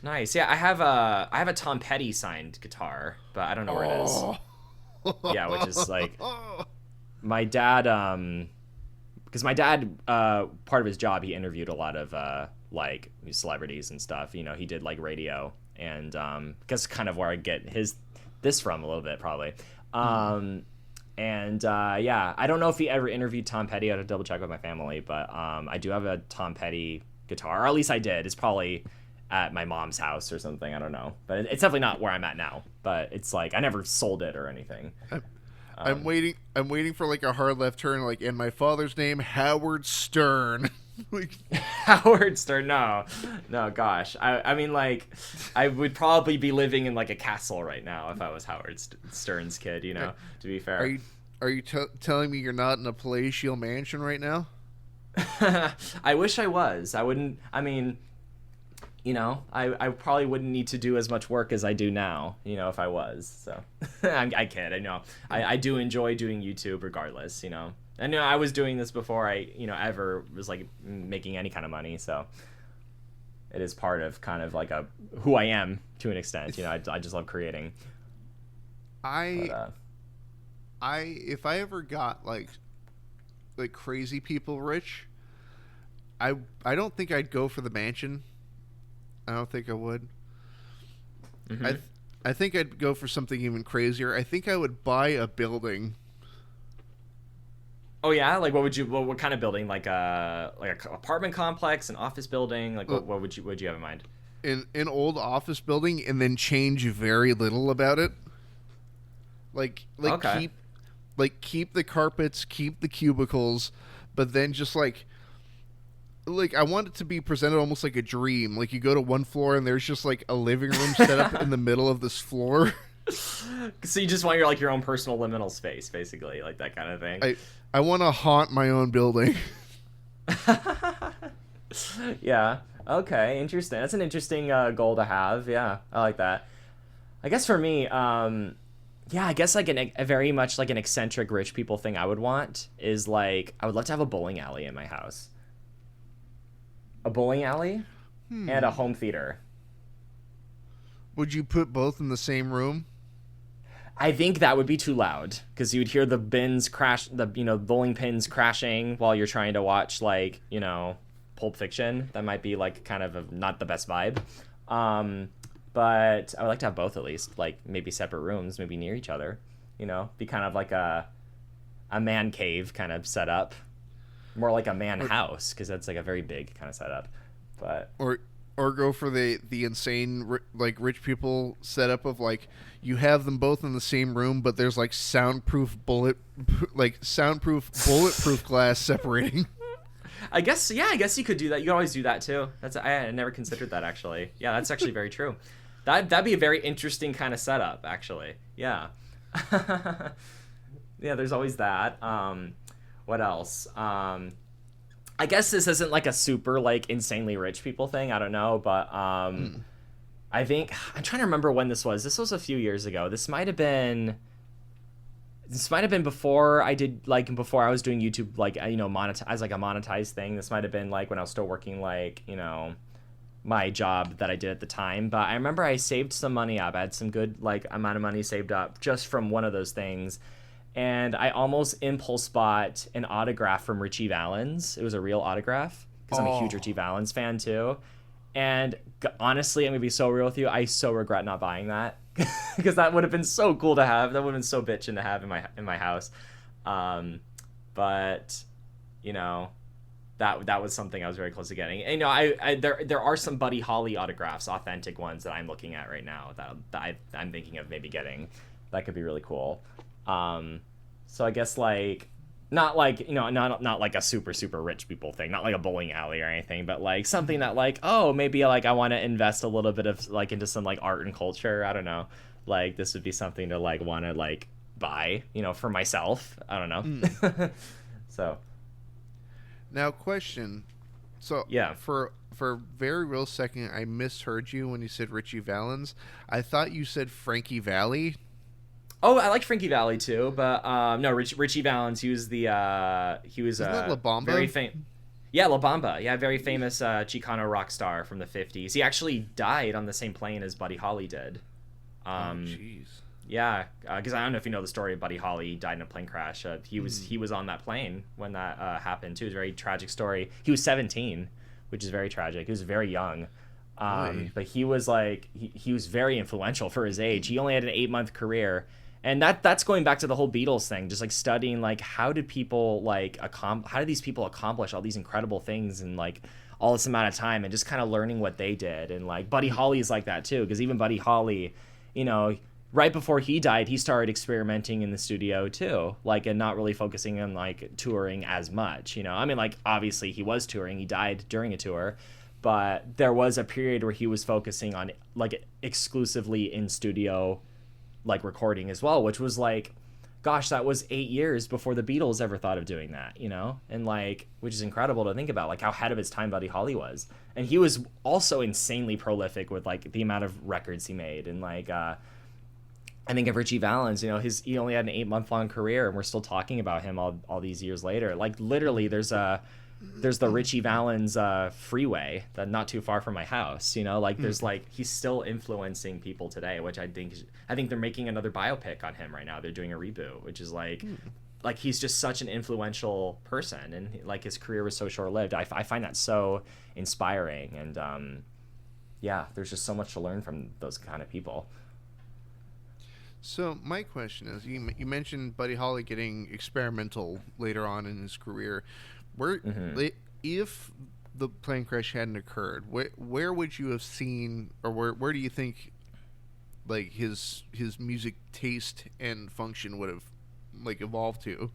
Nice. Yeah, I have a Tom Petty signed guitar, but I don't know where it is. Yeah, which is like my dad. Because my dad, part of his job, he interviewed a lot of like celebrities and stuff. He did like radio, and that's kind of where I get this from a little bit probably. And I don't know if he ever interviewed Tom Petty. I had to double check with my family, but I do have a Tom Petty guitar, or at least I did. It's probably at my mom's house or something. I don't know, but it's definitely not where I'm at now. But it's like I never sold it or anything. I'm waiting. I'm waiting for like a hard left turn, like in my father's name, Howard Stern. Like, Howard Stern, no, gosh, I mean, like, I would probably be living in like a castle right now if I was Howard Stern's kid. You know, to be fair. Are you telling me you're not in a palatial mansion right now? I wish I was. I wouldn't. I mean, you know, I probably wouldn't need to do as much work as I do now, you know, if I was. So I kid. I know. I do enjoy doing YouTube regardless, you know. I know I was doing this before I, you know, ever was like making any kind of money. So it is part of kind of like who I am to an extent. You know, I just love creating. If I ever got like crazy people rich, I don't think I'd go for the mansion. I don't think I would. Mm-hmm. I think I'd go for something even crazier. I think I would buy a building. Oh yeah, like what kind of building? Like a apartment complex, an office building? Like what would you have in mind? An old office building, and then change very little about it. Like okay. keep the carpets, keep the cubicles, but then just like I want it to be presented almost like a dream. Like you go to one floor and there's just like a living room set up in the middle of this floor. So you just want your own personal liminal space, basically, like that kind of thing. I want to haunt my own building. Yeah. Okay. Interesting. That's an interesting goal to have. Yeah, I like that. I guess for me, yeah, I guess like a very much like an eccentric rich people thing I would want is like I would love to have a bowling alley in my house. A bowling alley and a home theater. Would you put both in the same room? I think that would be too loud because you'd hear the bins crash, the bowling pins crashing while you're trying to watch like Pulp Fiction. That might be like kind of not the best vibe. But I would like to have both at least, like maybe separate rooms, maybe near each other. Be kind of like a man cave kind of setup, more like a man house because that's like a very big kind of setup. But or go for the insane like rich people setup of like you have them both in the same room, but there's like soundproof bulletproof glass separating. I guess you could do that. You could always do that too. I never considered that actually. Yeah, that's actually very true. That'd be a very interesting kind of setup actually. Yeah. Yeah, there's always that. What else? I guess this isn't like a super like insanely rich people thing. I don't know, but I think I'm trying to remember when this was. This was a few years ago. This might have been before I was doing YouTube like as like a monetized thing. This might have been like when I was still working like my job that I did at the time. But I remember I saved some money up. I had some good like amount of money saved up just from one of those things. And I almost impulse bought an autograph from Richie Valens. It was a real autograph because I'm a huge Richie Valens fan too. And honestly, I'm gonna be so real with you. I so regret not buying that because that would have been so cool to have. That would have been so bitchin' to have in my house. But that was something I was very close to getting. And, there are some Buddy Holly autographs, authentic ones that I'm looking at right now that I'm thinking of maybe getting. That could be really cool. So I guess like not like not like a super super rich people thing, not like a bowling alley or anything, but like something that like maybe like I want to invest a little bit of like into some like art and culture. I don't know, like this would be something to like want to like buy for myself. I don't know. So now question, so yeah, for a very real second I misheard you when you said Richie Valens. I thought you said Frankie Valli. Oh, I like Frankie Valli too, but no, Richie Valens. He was Isn't that La Bamba? Very famous. Yeah, La Bamba. Yeah, very famous Chicano rock star from the 50s. He actually died on the same plane as Buddy Holly did. Jeez. Yeah, because I don't know if you know the story of Buddy Holly. He died in a plane crash. He was on that plane when that happened too. It was a very tragic story. He was 17, which is very tragic. He was very young. But he was like he was very influential for his age. He only had an 8-month career. And that's going back to the whole Beatles thing, just like studying like how did these people accomplish all these incredible things and like all this amount of time and just kind of learning what they did. And like Buddy Holly's like that too, because even Buddy Holly, you know, right before he died, he started experimenting in the studio too, like, and not really focusing on like touring as much, you know. I mean, like, obviously he was touring, he died during a tour, but there was a period where he was focusing on like exclusively in studio like recording as well, which was like, gosh, that was 8 years before the Beatles ever thought of doing that, you know? And like, which is incredible to think about, like how ahead of his time Buddy Holly was. And he was also insanely prolific with like the amount of records he made. And like, I think of Richie Valens, you know, he only had an 8-month long career and we're still talking about him all these years later. Like literally there's the Richie Valens freeway that not too far from my house, you know, like there's like, he's still influencing people today, which I think they're making another biopic on him right now. They're doing a reboot, which is like he's just such an influential person, and like his career was so short lived. I find that so inspiring, and yeah, there's just so much to learn from those kind of people. So my question is, you mentioned Buddy Holly getting experimental later on in his career. If the plane crash hadn't occurred, where would you have seen, or where do you think like his music taste and function would have like evolved to?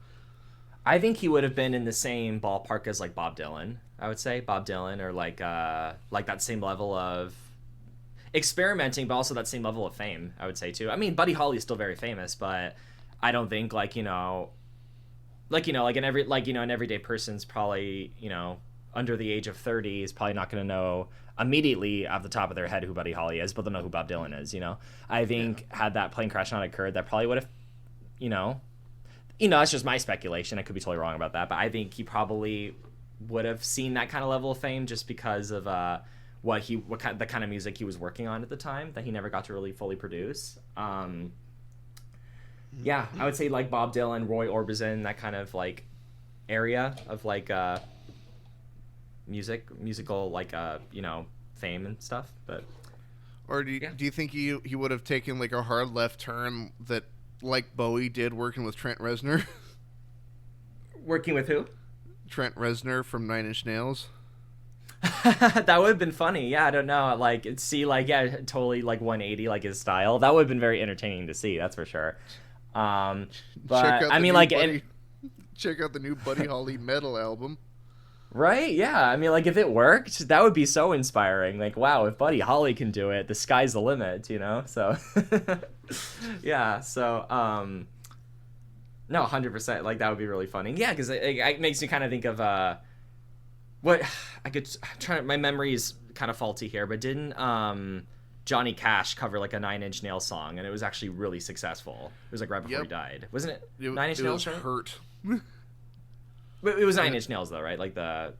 I think he would have been in the same ballpark as like Bob Dylan. I would say Bob Dylan, or like that same level of experimenting, but also that same level of fame, I would say too. I mean, Buddy Holly is still very famous, but I don't think like, an everyday person's probably, under the age of 30 is probably not going to know immediately off the top of their head who Buddy Holly is, but they'll know who Bob Dylan is, I think had that plane crash not occurred, that probably would have, that's just my speculation. I could be totally wrong about that, but I think he probably would have seen that kind of level of fame just because of the kind of music he was working on at the time that he never got to really fully produce. Yeah, I would say like Bob Dylan, Roy Orbison, that kind of like area of like musical like fame and stuff. But do you think he would have taken like a hard left turn that like Bowie did, working with Trent Reznor? Working with who? Trent Reznor from Nine Inch Nails. That would have been funny. Yeah, I don't know. Like, totally like 180 like his style. That would have been very entertaining to see. That's for sure. But I mean, like, check out the new Buddy Holly metal album. Right? Yeah. I mean, like, if it worked, that would be so inspiring. Like, wow, if Buddy Holly can do it, the sky's the limit, So, yeah. So, no, 100%. Like, that would be really funny. Yeah, because it makes me kind of think of what I could. My memory is kind of faulty here, but didn't Johnny Cash cover like a Nine Inch Nails song, and it was actually really successful. It was like right before he died, wasn't it? Nine Inch Nails, right? Hurt. It was Nine Inch Nails though, right? Like the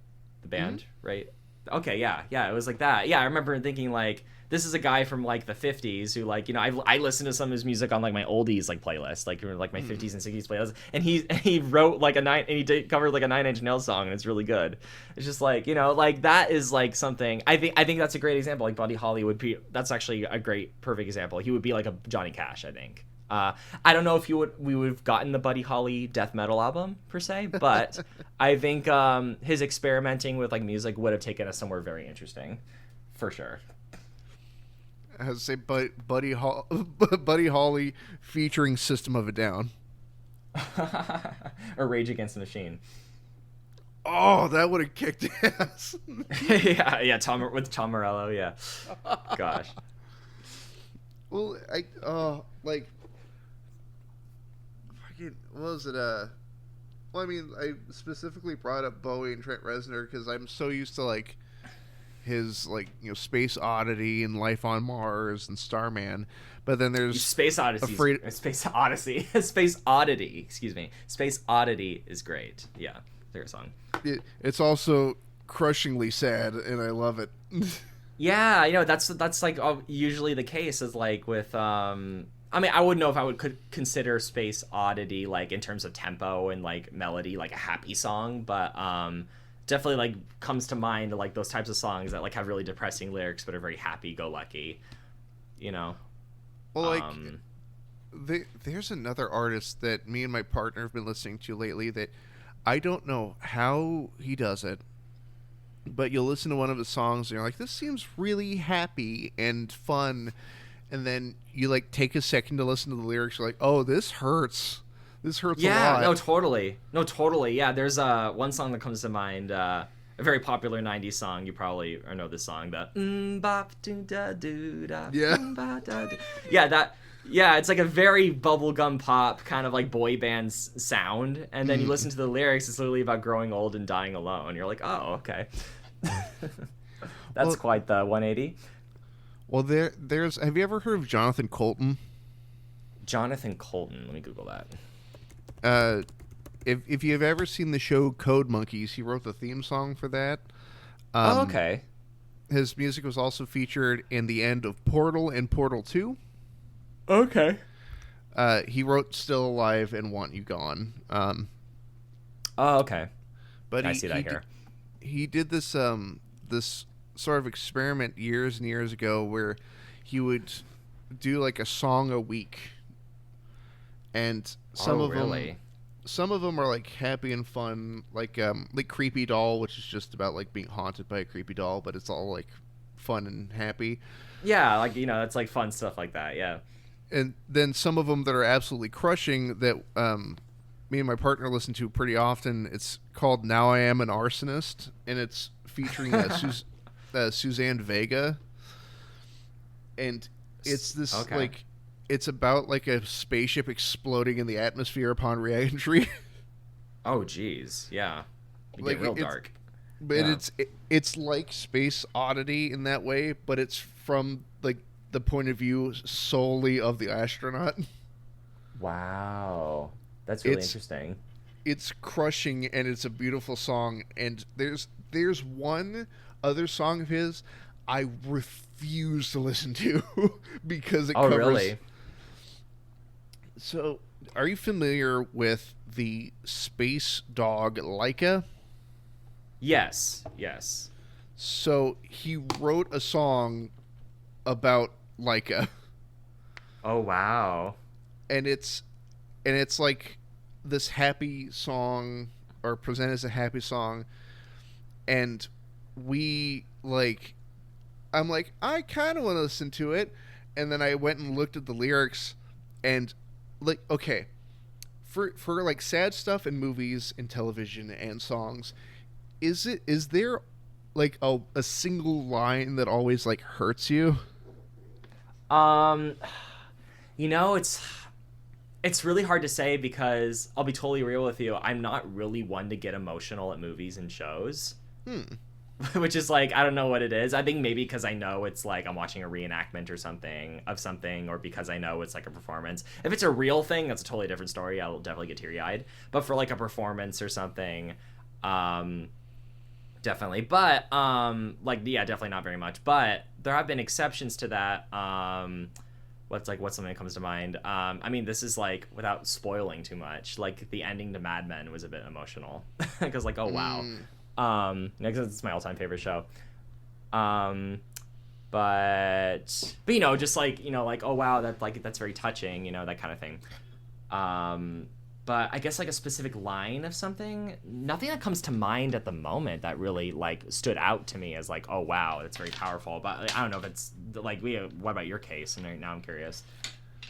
band, right? Okay, yeah, it was like that. Yeah, I remember thinking like, this is a guy from like the 50s who like, I listened to some of his music on like my oldies like playlist, like my 50s and 60s playlist, and he wrote like covered like a Nine Inch Nails song, and it's really good. It's just like, like that is like something I think that's a great example. Like Buddy Holly that's actually a great perfect example. He would be like a Johnny Cash, I think. I don't know if we would have gotten the Buddy Holly death metal album per se, but I think his experimenting with like music would have taken us somewhere very interesting, for sure. I have to say, Buddy Holly featuring System of a Down. Or Rage Against the Machine. Oh, that would have kicked ass. yeah, with Tom Morello, yeah. Gosh. Well, what was it? Well, I mean, I specifically brought up Bowie and Trent Reznor because I'm so used to like his like Space Oddity and Life on Mars and Starman, but then there's Space Odyssey. Space Odyssey. Space Oddity. Excuse me. Space Oddity is great. Yeah, their song. It's also crushingly sad, and I love it. Yeah, that's like usually the case is like with I mean, I wouldn't know if I could consider Space Oddity like in terms of tempo and like melody like a happy song, but definitely like comes to mind like those types of songs that like have really depressing lyrics but are very happy-go-lucky, Well, like there's another artist that me and my partner have been listening to lately that I don't know how he does it, but you'll listen to one of his songs and you're like, this seems really happy and fun, and then you like take a second to listen to the lyrics. You're like, oh, this hurts. This hurts a Yeah, lot. no, totally. No, totally. Yeah, there's one song that comes to mind, a very popular 90s song. You probably or know this song, the bop doo da doo da Yeah. ba da doo. Yeah, it's like a very bubblegum pop kind of like boy band sound, and then you listen to the lyrics, it's literally about growing old and dying alone. You're like, "Oh, okay." That's Well- quite the 180. Well, there's. Have you ever heard of Jonathan Colton? Jonathan Colton, let me Google that. If you've ever seen the show Code Monkeys, he wrote the theme song for that. Oh, okay. His music was also featured in the end of Portal and Portal 2. Okay. He wrote Still Alive and Want You Gone. Oh, okay. But I see that he here. He did this this sort of experiment years and years ago where he would do like a song a week, and some of them are like happy and fun, like Creepy Doll, which is just about like being haunted by a creepy doll, but it's all like fun and happy. Yeah, like it's like fun stuff like that. Yeah. And then some of them that are absolutely crushing that me and my partner listen to pretty often. It's called Now I Am an Arsonist, and it's featuring Suzanne Vega. And it's this like, it's about like a spaceship exploding in the atmosphere upon re-entry. Oh, geez. Yeah. You Like, get real it's- dark. But Yeah. it's like Space Oddity in that way, but it's from like the point of view solely of the astronaut. Wow. That's really It's- interesting. It's crushing, and it's a beautiful song. And there's one other song of his I refuse to listen to because it Oh, covers. really? So, are you familiar with the space dog Laika? Yes. Yes. So he wrote a song about Laika, Oh, wow. and it's like this happy song, or presented as a happy song, and we like, I'm like, I kind of want to listen to it, and then I went and looked at the lyrics, and like, okay, for like sad stuff in movies and television and songs, is there like a single line that always like hurts you? It's really hard to say because I'll be totally real with you. I'm not really one to get emotional at movies and shows. Which is like, I don't know what it is. I think maybe because I know it's like I'm watching a reenactment or something, or because I know it's like a performance. If it's a real thing, that's a totally different story. I'll definitely get teary-eyed. But for like a performance or something, definitely. But definitely not very much. But there have been exceptions to that. What's something that comes to mind? I mean, this is like without spoiling too much. Like the ending to Mad Men was a bit emotional because like, oh wow. Because it's my all-time favorite show. But just like, like, oh wow, that's very touching, that kind of thing. But I guess like a specific line of something, nothing that comes to mind at the moment that really like stood out to me as like, oh wow, that's very powerful. But like, I don't know if it's like, what about your case? And now I'm curious.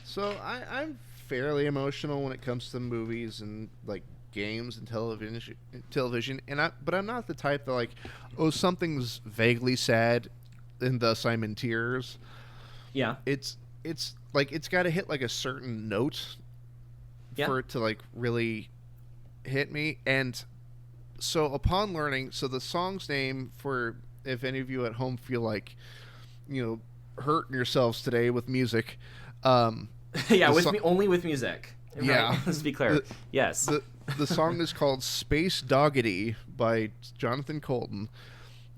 So I'm fairly emotional when it comes to movies and like games and television, but I'm not the type that like, oh, something's vaguely sad and thus I'm in tears. Yeah. It's like it's got to hit like a certain note for it to like really hit me. And so upon learning, so the song's name, for if any of you at home feel like hurting yourselves today with music, yeah, only with music. Yeah. Right? Let's be clear. Yes. The song is called Space Doggity by Jonathan Colton,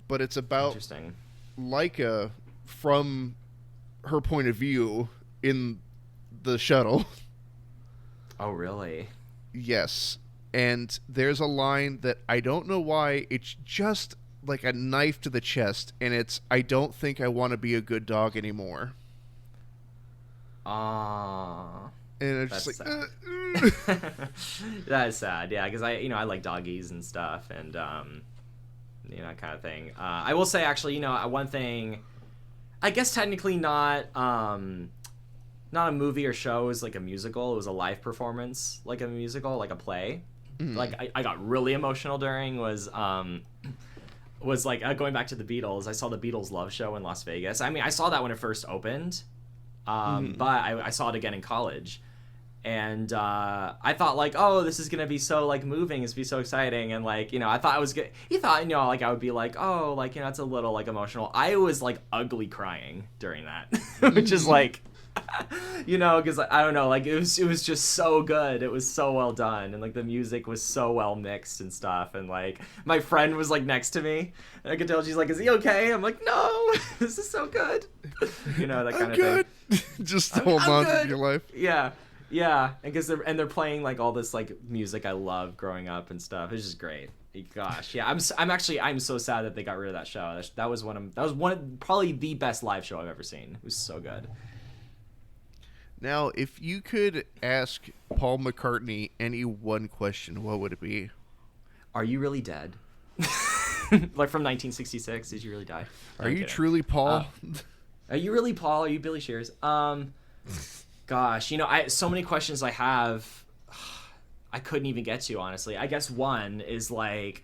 but it's about Interesting. Laika from her point of view in the shuttle. Oh, really? Yes. And there's a line that I don't know why, it's just like a knife to the chest, and it's, I don't think I want to be a good dog anymore. Ah. And it's just That's like, that is sad. Yeah, because I like doggies and stuff, and kind of thing. I will say actually, one thing, I guess technically not a movie or show, it was like a musical. It was a live performance, like a musical, like a play. Like I got really emotional during was like going back to the Beatles. I saw the Beatles Love Show in Las Vegas. I mean, I saw that when it first opened, but I saw it again in college, and I thought like, oh, this is gonna be so like moving, it's gonna be so exciting, and like I thought I was good. He thought like I would be like, oh, like it's a little like emotional. I was like ugly crying during that, which is like. Because I don't know, like it was just so good. It was so well done, and like the music was so well mixed and stuff. And like my friend was like next to me, and I could tell she's like, "Is he okay?" I'm like, "No, this is so good." That kind of good. Thing. Just hold on to your life. Yeah, and because they're playing like all this like music I love growing up and stuff. It's just great. Gosh, yeah, I'm so sad that they got rid of that show. That was one of probably the best live show I've ever seen. It was so good. Now, if you could ask Paul McCartney any one question, what would it be? Are you really dead? Like from 1966, did you really die? Are you truly Paul? Are you really Paul? Are you Billy Shears? Gosh, so many questions I have, I couldn't even get to, honestly. I guess one is like,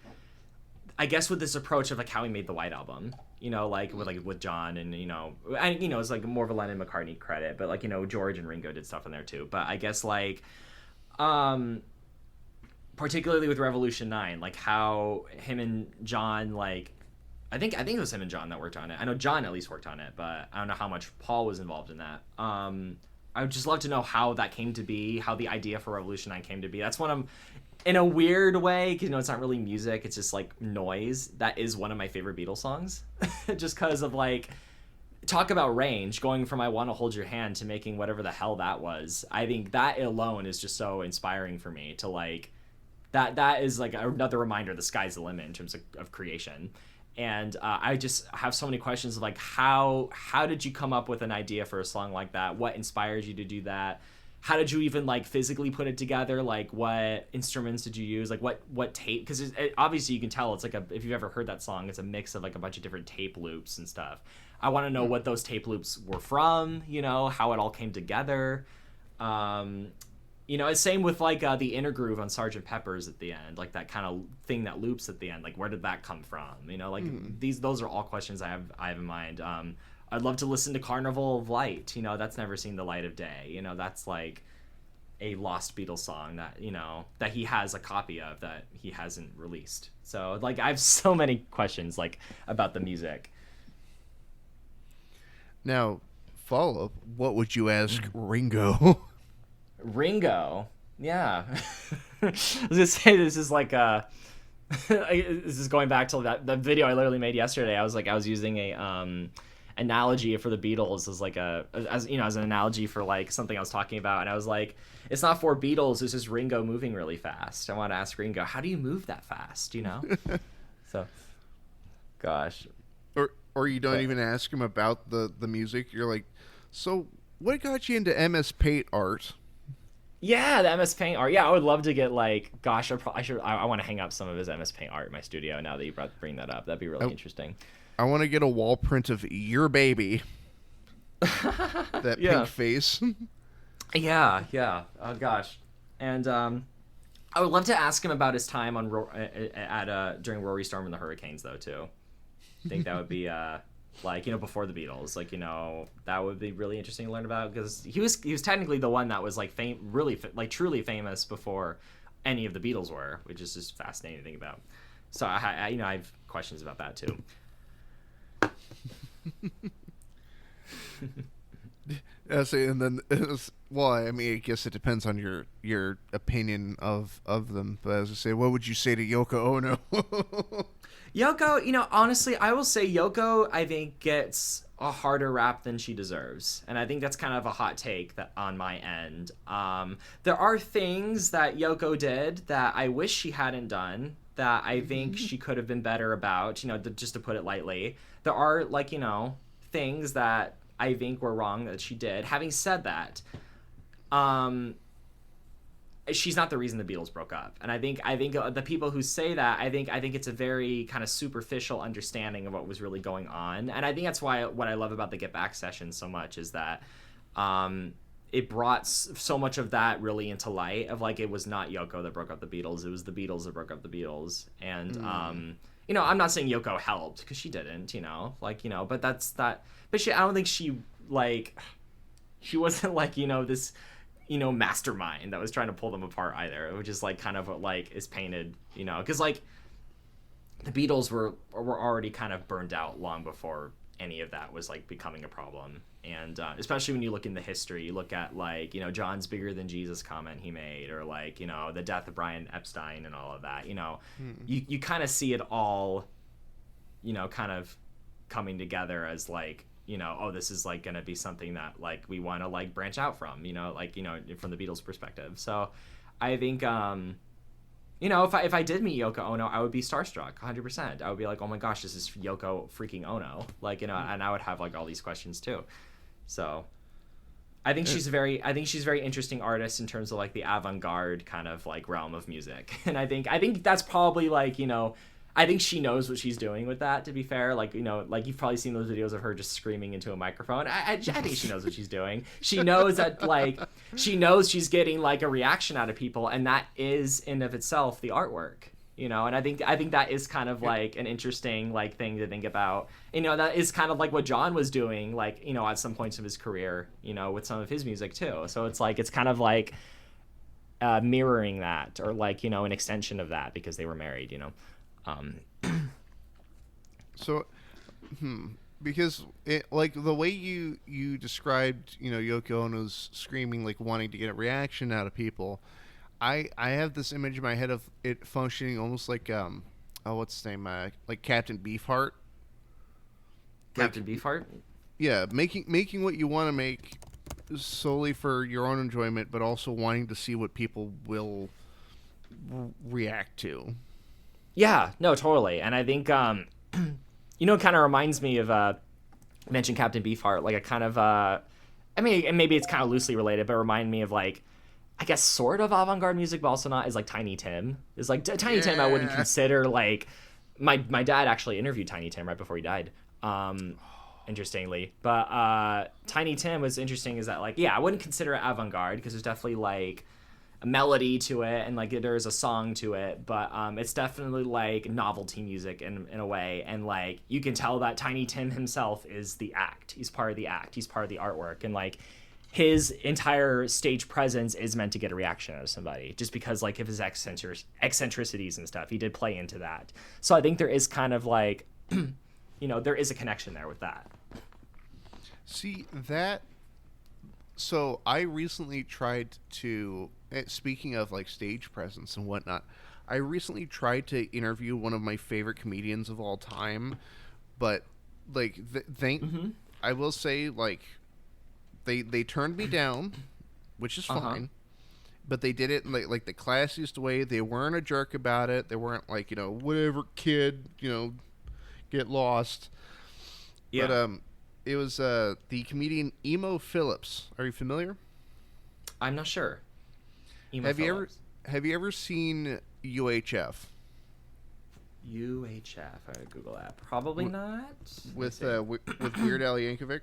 with this approach of like how he made the White Album. With John and it's like more of a Lennon McCartney credit, but like George and Ringo did stuff in there too. But I guess like particularly with Revolution 9, like how him and John, like I think it was him and John that worked on it. I know John at least worked on it, but I don't know how much Paul was involved in that. I would just love to know how that came to be, how the idea for Revolution 9 came to be. That's one of, in a weird way, because it's not really music, it's just like noise. That is one of my favorite Beatles songs, just because of like, talk about range, going from I Want to Hold Your Hand to making whatever the hell that was. I think that alone is just so inspiring for me to like, that is like another reminder the sky's the limit in terms of creation. And I just have so many questions of like, how did you come up with an idea for a song like that? What inspired you to do that? How did you even like physically put it together? Like what instruments did you use? Like what tape? Because obviously you can tell it's like if you've ever heard that song, it's a mix of like a bunch of different tape loops and stuff. I want to know what those tape loops were from, how it all came together. Same with like the inner groove on Sgt. Pepper's at the end, like that kind of thing that loops at the end. Like where did that come from? Those are all questions I have in mind. I'd love to listen to Carnival of Light. That's never seen the light of day. That's like a lost Beatles song that, that he has a copy of that he hasn't released. So like I have so many questions like about the music. Now, follow up, what would you ask Ringo? Ringo, yeah. I was gonna say this is like this is going back to that video I literally made yesterday. I was using a analogy for the Beatles as an analogy for like something I was talking about, and I was like, it's not for Beatles, it's just Ringo moving really fast. I want to ask Ringo, how do you move that fast? So, gosh. Or you don't even ask him about the music. You're like, so what got you into MS Paint art? Yeah, the MS Paint art. Yeah, I would love to get like, gosh, I want to hang up some of his MS Paint art in my studio now that you bring that up. That'd be really interesting. I want to get a wall print of your baby. That pink face. Yeah. Oh gosh. And I would love to ask him about his time on during Rory Storm and the Hurricanes though too. I think that would be before the Beatles, that would be really interesting to learn about, because he was technically the one that was like truly famous before any of the Beatles were, which is just fascinating to think about. So I have questions about that too. And then I guess it depends on your opinion of them. But as I say, what would you say to Yoko Ono? Yoko, honestly, I will say Yoko, I think, gets a harder rap than she deserves. And I think that's kind of a hot take on my end. There are things that Yoko did that I wish she hadn't done, that I think she could have been better about, just to put it lightly. There are, things that I think were wrong that she did. Having said that, she's not the reason the Beatles broke up. And I think the people who say that, I think it's a very kind of superficial understanding of what was really going on. And I think that's why what I love about the Get Back session so much is that it brought so much of that really into light of like, it was not Yoko that broke up the Beatles, it was the Beatles that broke up the Beatles. And you know, I'm not saying Yoko helped, because she didn't, you know, like, you know, but that's that. But I don't think she wasn't like, you know, this, you know, mastermind that was trying to pull them apart either, which is like kind of what like is painted, you know, because like the Beatles were already kind of burned out long before any of that was like becoming a problem. And especially when you look in the history, you look at like, you know, John's bigger than Jesus comment he made, or like, you know, the death of Brian Epstein and all of that, you know, you kind of see it all, you know, kind of coming together as like, you know, oh, this is like going to be something that like we want to like branch out from, you know, like, you know, from the Beatles perspective. So I think, you know, if I did meet Yoko Ono, I would be starstruck 100%. I would be like, oh my gosh, this is Yoko freaking Ono. Like, you know, and I would have like all these questions too. So I think she's a very interesting artist in terms of like the avant-garde kind of like realm of music. And I think that's probably like, you know, I think she knows what she's doing with that, to be fair. Like, you know, like you've probably seen those videos of her just screaming into a microphone. I think she knows what she's doing. She knows that, like, she knows she's getting, like, a reaction out of people, and that is, in of itself, the artwork, you know? And I think that is kind of, like, an interesting, like, thing to think about. You know, that is kind of, like, what John was doing, like, you know, at some points of his career, you know, with some of his music, too. So it's, like, it's kind of, like, mirroring that, or, like, you know, an extension of that, because they were married, you know? So, because it, like the way you described, you know, Yoko Ono's screaming, like wanting to get a reaction out of people, I have this image in my head of it functioning almost like what's his name, like Captain Beefheart. Captain Beefheart? Yeah, making what you want to make solely for your own enjoyment, but also wanting to see what people will react to. Yeah, no, totally. And I think, you know, it kind of reminds me of, mentioned Captain Beefheart, like a kind of, I mean, and maybe it's kind of loosely related, but remind me of like, I guess sort of avant-garde music, but also not, is like Tiny Tim. Is like, Tiny Tim I wouldn't consider like, my dad actually interviewed Tiny Tim right before he died, interestingly. But Tiny Tim was interesting is that like, yeah, I wouldn't consider it avant-garde, because there's definitely like, a melody to it, and like there's a song to it, but it's definitely like novelty music in a way, and like you can tell that Tiny Tim himself is the act. He's part of the act. He's part of the artwork, and like his entire stage presence is meant to get a reaction out of somebody, just because like of his eccentricities and stuff. He did play into that, so I think there is kind of like, you know, there is a connection there with that. See that. So I recently tried to, speaking of like stage presence and whatnot, I recently tried to interview one of my favorite comedians of all time, but like I will say like they turned me down, which is fine, but they did it in like the classiest way. They weren't a jerk about it. They weren't like, you know, whatever kid, you know, get lost. Yeah. But it was the comedian Emo Phillips. Are you familiar? I'm not sure. Have you ever seen UHF? UHF. I would Google that. Probably not. With Weird Al Yankovic.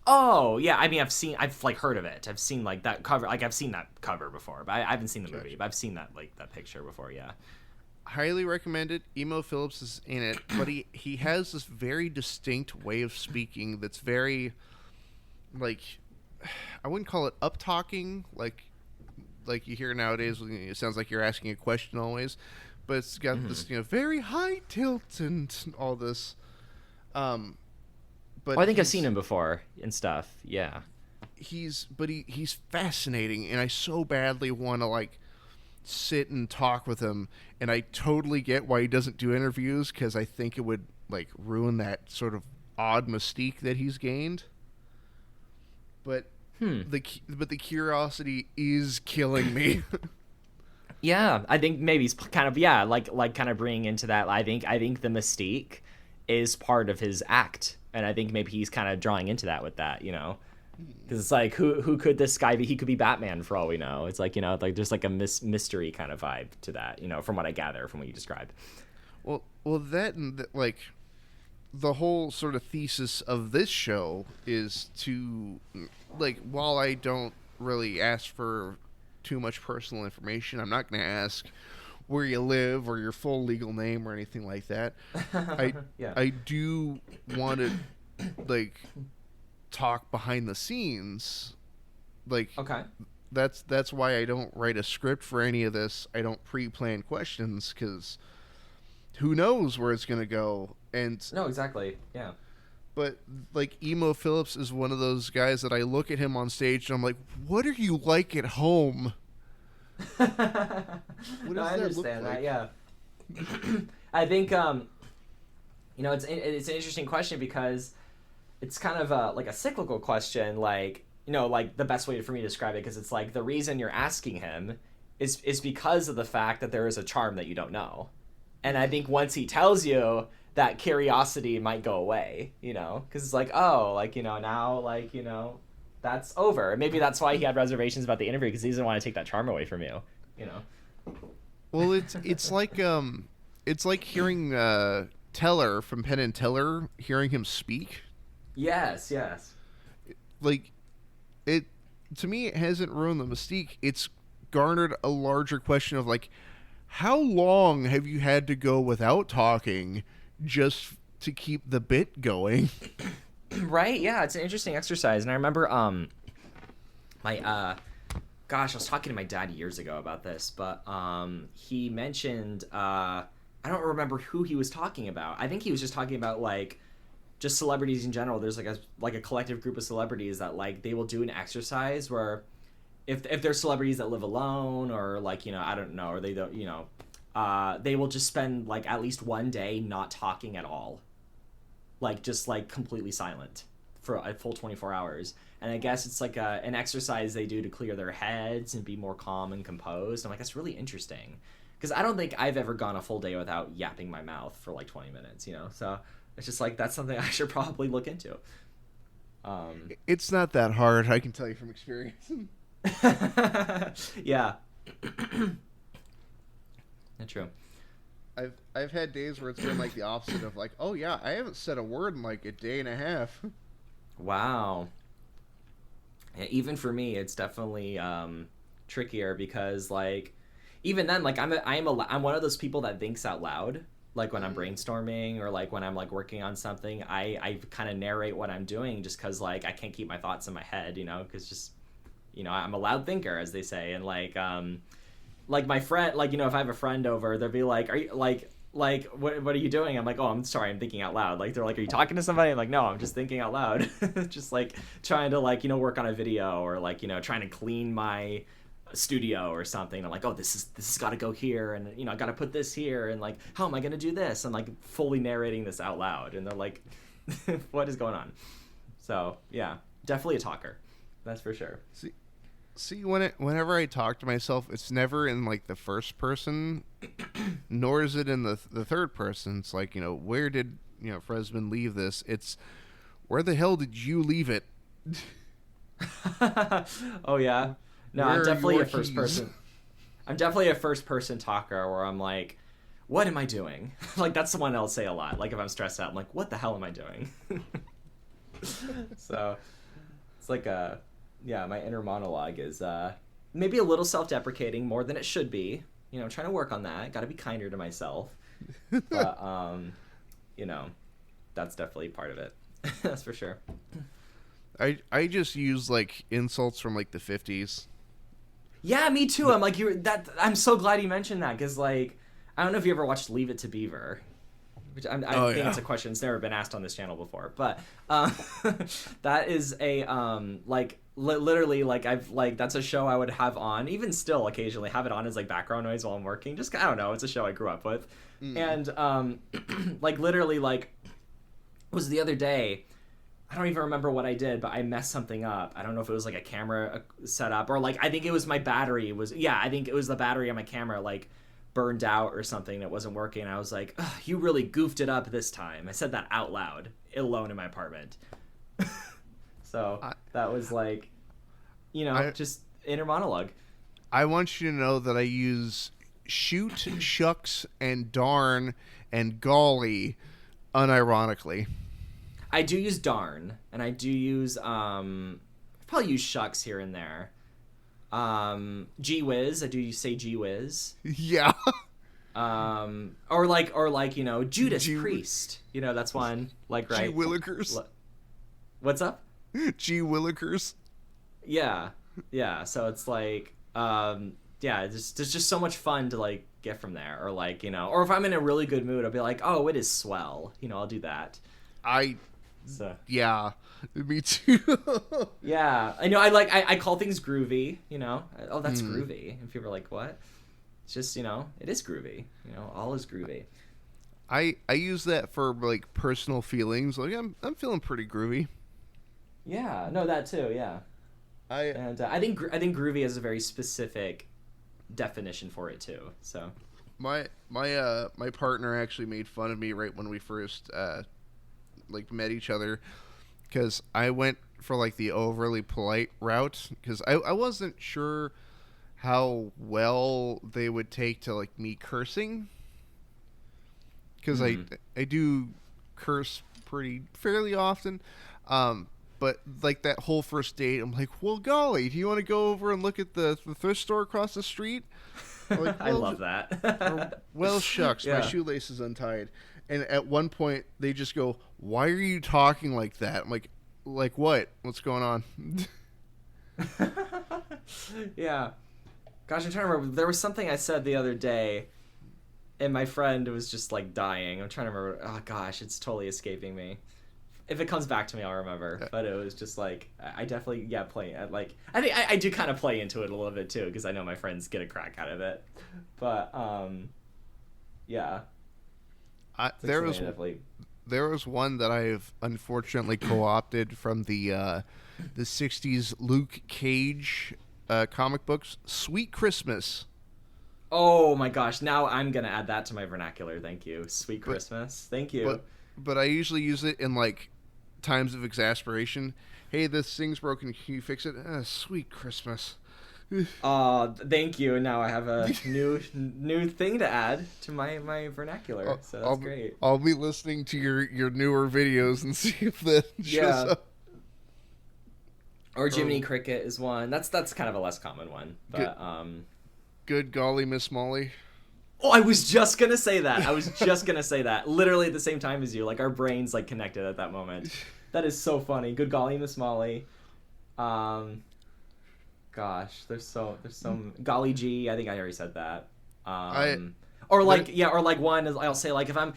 Oh yeah, I mean I've like heard of it. I've seen like that cover. Like I've seen that cover before, but I haven't seen the movie. But I've seen that like that picture before. Yeah. Highly recommended. Emo Phillips is in it, but he has this very distinct way of speaking that's very, like, I wouldn't call it up-talking, like you hear nowadays. It sounds like you're asking a question always, but it's got this, you know, very high tilt and all this. But I think I've seen him before and stuff. Yeah. He's fascinating, and I so badly want to like sit and talk with him, and I totally get why he doesn't do interviews, because I think it would like ruin that sort of odd mystique that he's gained. But the curiosity is killing me. Yeah, I think maybe he's kind of like kind of bringing into that. I think the mystique is part of his act, and I think maybe he's kind of drawing into that with that, you know. Because it's like, who could this guy be? He could be Batman for all we know. It's like, like there's like a mystery kind of vibe to that, from what I gather from what you described. Well, that and like the whole sort of thesis of this show is to, like, while I don't really ask for too much personal information, I'm not going to ask where you live or your full legal name or anything like that. Yeah. I do want to, like, talk behind the scenes. Like, Okay. that's why I don't write a script for any of this. I don't pre-plan questions, because who knows where it's going to go. And No, exactly. Yeah. but like Emo Phillips is one of those guys that I look at him on stage and I'm like, what are you like at home? What does No, I that look understand like? that. Yeah. I think it's an interesting question because it's kind of like a cyclical question. Like, like the best way for me to describe it, because it's like the reason you're asking him is because of the fact that there is a charm that you don't know, and I think once he tells you, that curiosity might go away, because it's like, oh, like, now, like, that's over. Maybe that's why he had reservations about the interview, because he doesn't want to take that charm away from you, Well, it's like hearing Teller from Penn and Teller, hearing him speak. Yes. Like, it, to me, it hasn't ruined the mystique. It's garnered a larger question of, like, how long have you had to go without talking just to keep the bit going? Right? Yeah, it's an interesting exercise. And I remember my gosh, I was talking to my dad years ago about this, but he mentioned I don't remember who he was talking about. I think he was just talking about like just celebrities in general. There's like a collective group of celebrities that like they will do an exercise where if they're celebrities that live alone, or like, I don't know, or they don't, they will just spend like at least one day not talking at all, like just like completely silent for a full 24 hours. And I guess it's like an exercise they do to clear their heads and be more calm and composed. I'm like, that's really interesting, because I don't think I've ever gone a full day without yapping my mouth for like 20 minutes, so it's just like, that's something I should probably look into. It's not that hard, I can tell you from experience. Yeah. That's true. I've had days where it's been like the opposite of like, oh yeah, I haven't said a word in like a day and a half. Wow. Yeah, even for me, it's definitely trickier, because like even then, like I'm one of those people that thinks out loud. Like when I'm brainstorming, or like when I'm like working on something, I kind of narrate what I'm doing, just because like I can't keep my thoughts in my head, because just I'm a loud thinker, as they say. And like my friend, like, if I have a friend over, they'll be like, are you like what are you doing? I'm like, oh, I'm sorry, I'm thinking out loud. Like, they're like, are you talking to somebody? I'm like, no, I'm just thinking out loud. Just like trying to like, work on a video, or like, trying to clean my studio or something. I'm like, oh, this has got to go here, and I got to put this here, and like, how am I going to do this? I'm like fully narrating this out loud, and they're like, what is going on? So yeah, definitely a talker. That's for sure. See, whenever I talk to myself, it's never in like the first person, nor is it in the third person. It's like, where did Fresman leave this? It's, where the hell did you leave it? Oh yeah, no, Where I'm are definitely your a first keys? person. I'm definitely a first person talker, where I'm like, what am I doing? Like, that's the one I'll say a lot. Like if I'm stressed out, I'm like, what the hell am I doing? So it's like my inner monologue is maybe a little self-deprecating, more than it should be. I'm trying to work on that. Got to be kinder to myself. But that's definitely part of it. That's for sure. I just use like insults from like the 50s. Yeah, me too. I'm like, I'm so glad you mentioned that, because like, I don't know if you ever watched Leave It to Beaver, which I think it's a question that's never been asked on this channel before, but that is a like literally, like, I've like, that's a show I would have on, even still occasionally have it on as like background noise while I'm working. Just, I don't know, it's a show I grew up with. And like literally, like, it was the other day, I don't even remember what I did, but I messed something up. I don't know if it was like a camera setup, or like, I think it was my battery I think it was the battery on my camera like burned out or something that wasn't working. I was like, you really goofed it up this time. I said that out loud, alone in my apartment. So I, that was like, I just inner monologue. I want you to know that I use shoot, shucks, and darn and golly unironically. I do use darn, and I do use probably use shucks here and there. Gee whiz, I do say gee whiz. Yeah. Or Judas Gee, Priest. That's one. Like, right. Gee willikers. What's up? Gee willikers. Yeah. Yeah. So it's like, yeah, there's just so much fun to like get from there. Or like, or if I'm in a really good mood, I'll be like, oh, it is swell. I'll do that. So Yeah, me too. yeah, I know. I call things groovy. Oh, that's groovy, and people are like, what? It's just it is groovy. All is groovy. I use that for like personal feelings. Like I'm feeling pretty groovy. Yeah, no, that too. Yeah, I think groovy has a very specific definition for it too. So my partner actually made fun of me right when we first met each other, because I went for like the overly polite route, because I wasn't sure how well they would take to like me cursing, because I do curse pretty fairly often, but like that whole first date, I'm like, well, golly, do you want to go over and look at the thrift store across the street? Like, I love that. Well, shucks, Yeah. my shoelace is untied. And at one point, they just go, why are you talking like that? I'm like what? What's going on? Yeah. Gosh, I'm trying to remember. There was something I said the other day, and my friend was just like dying. I'm trying to remember. Oh gosh, it's totally escaping me. If it comes back to me, I'll remember. But it was just like, I definitely, play. I think I do kind of play into it a little bit too, because I know my friends get a crack out of it. But yeah. There was one that I've unfortunately co-opted from the 60s Luke Cage comic books, Sweet Christmas. Oh my gosh, now I'm going to add that to my vernacular. Thank you. Sweet Christmas. Thank you. But I usually use it in like times of exasperation. Hey, this thing's broken. Can you fix it? Sweet Christmas. Thank you. Now I have a new thing to add to my vernacular. So that's great. I'll be listening to your newer videos and see if that shows up. Or Jiminy Cricket is one. That's kind of a less common one. But Good golly, Miss Molly. Oh, I was just gonna say that. Literally at the same time as you. Like our brains like connected at that moment. That is so funny. Good golly, Miss Molly. Gosh, there's some golly gee. I think I already said that. Or one is, I'll say like if I'm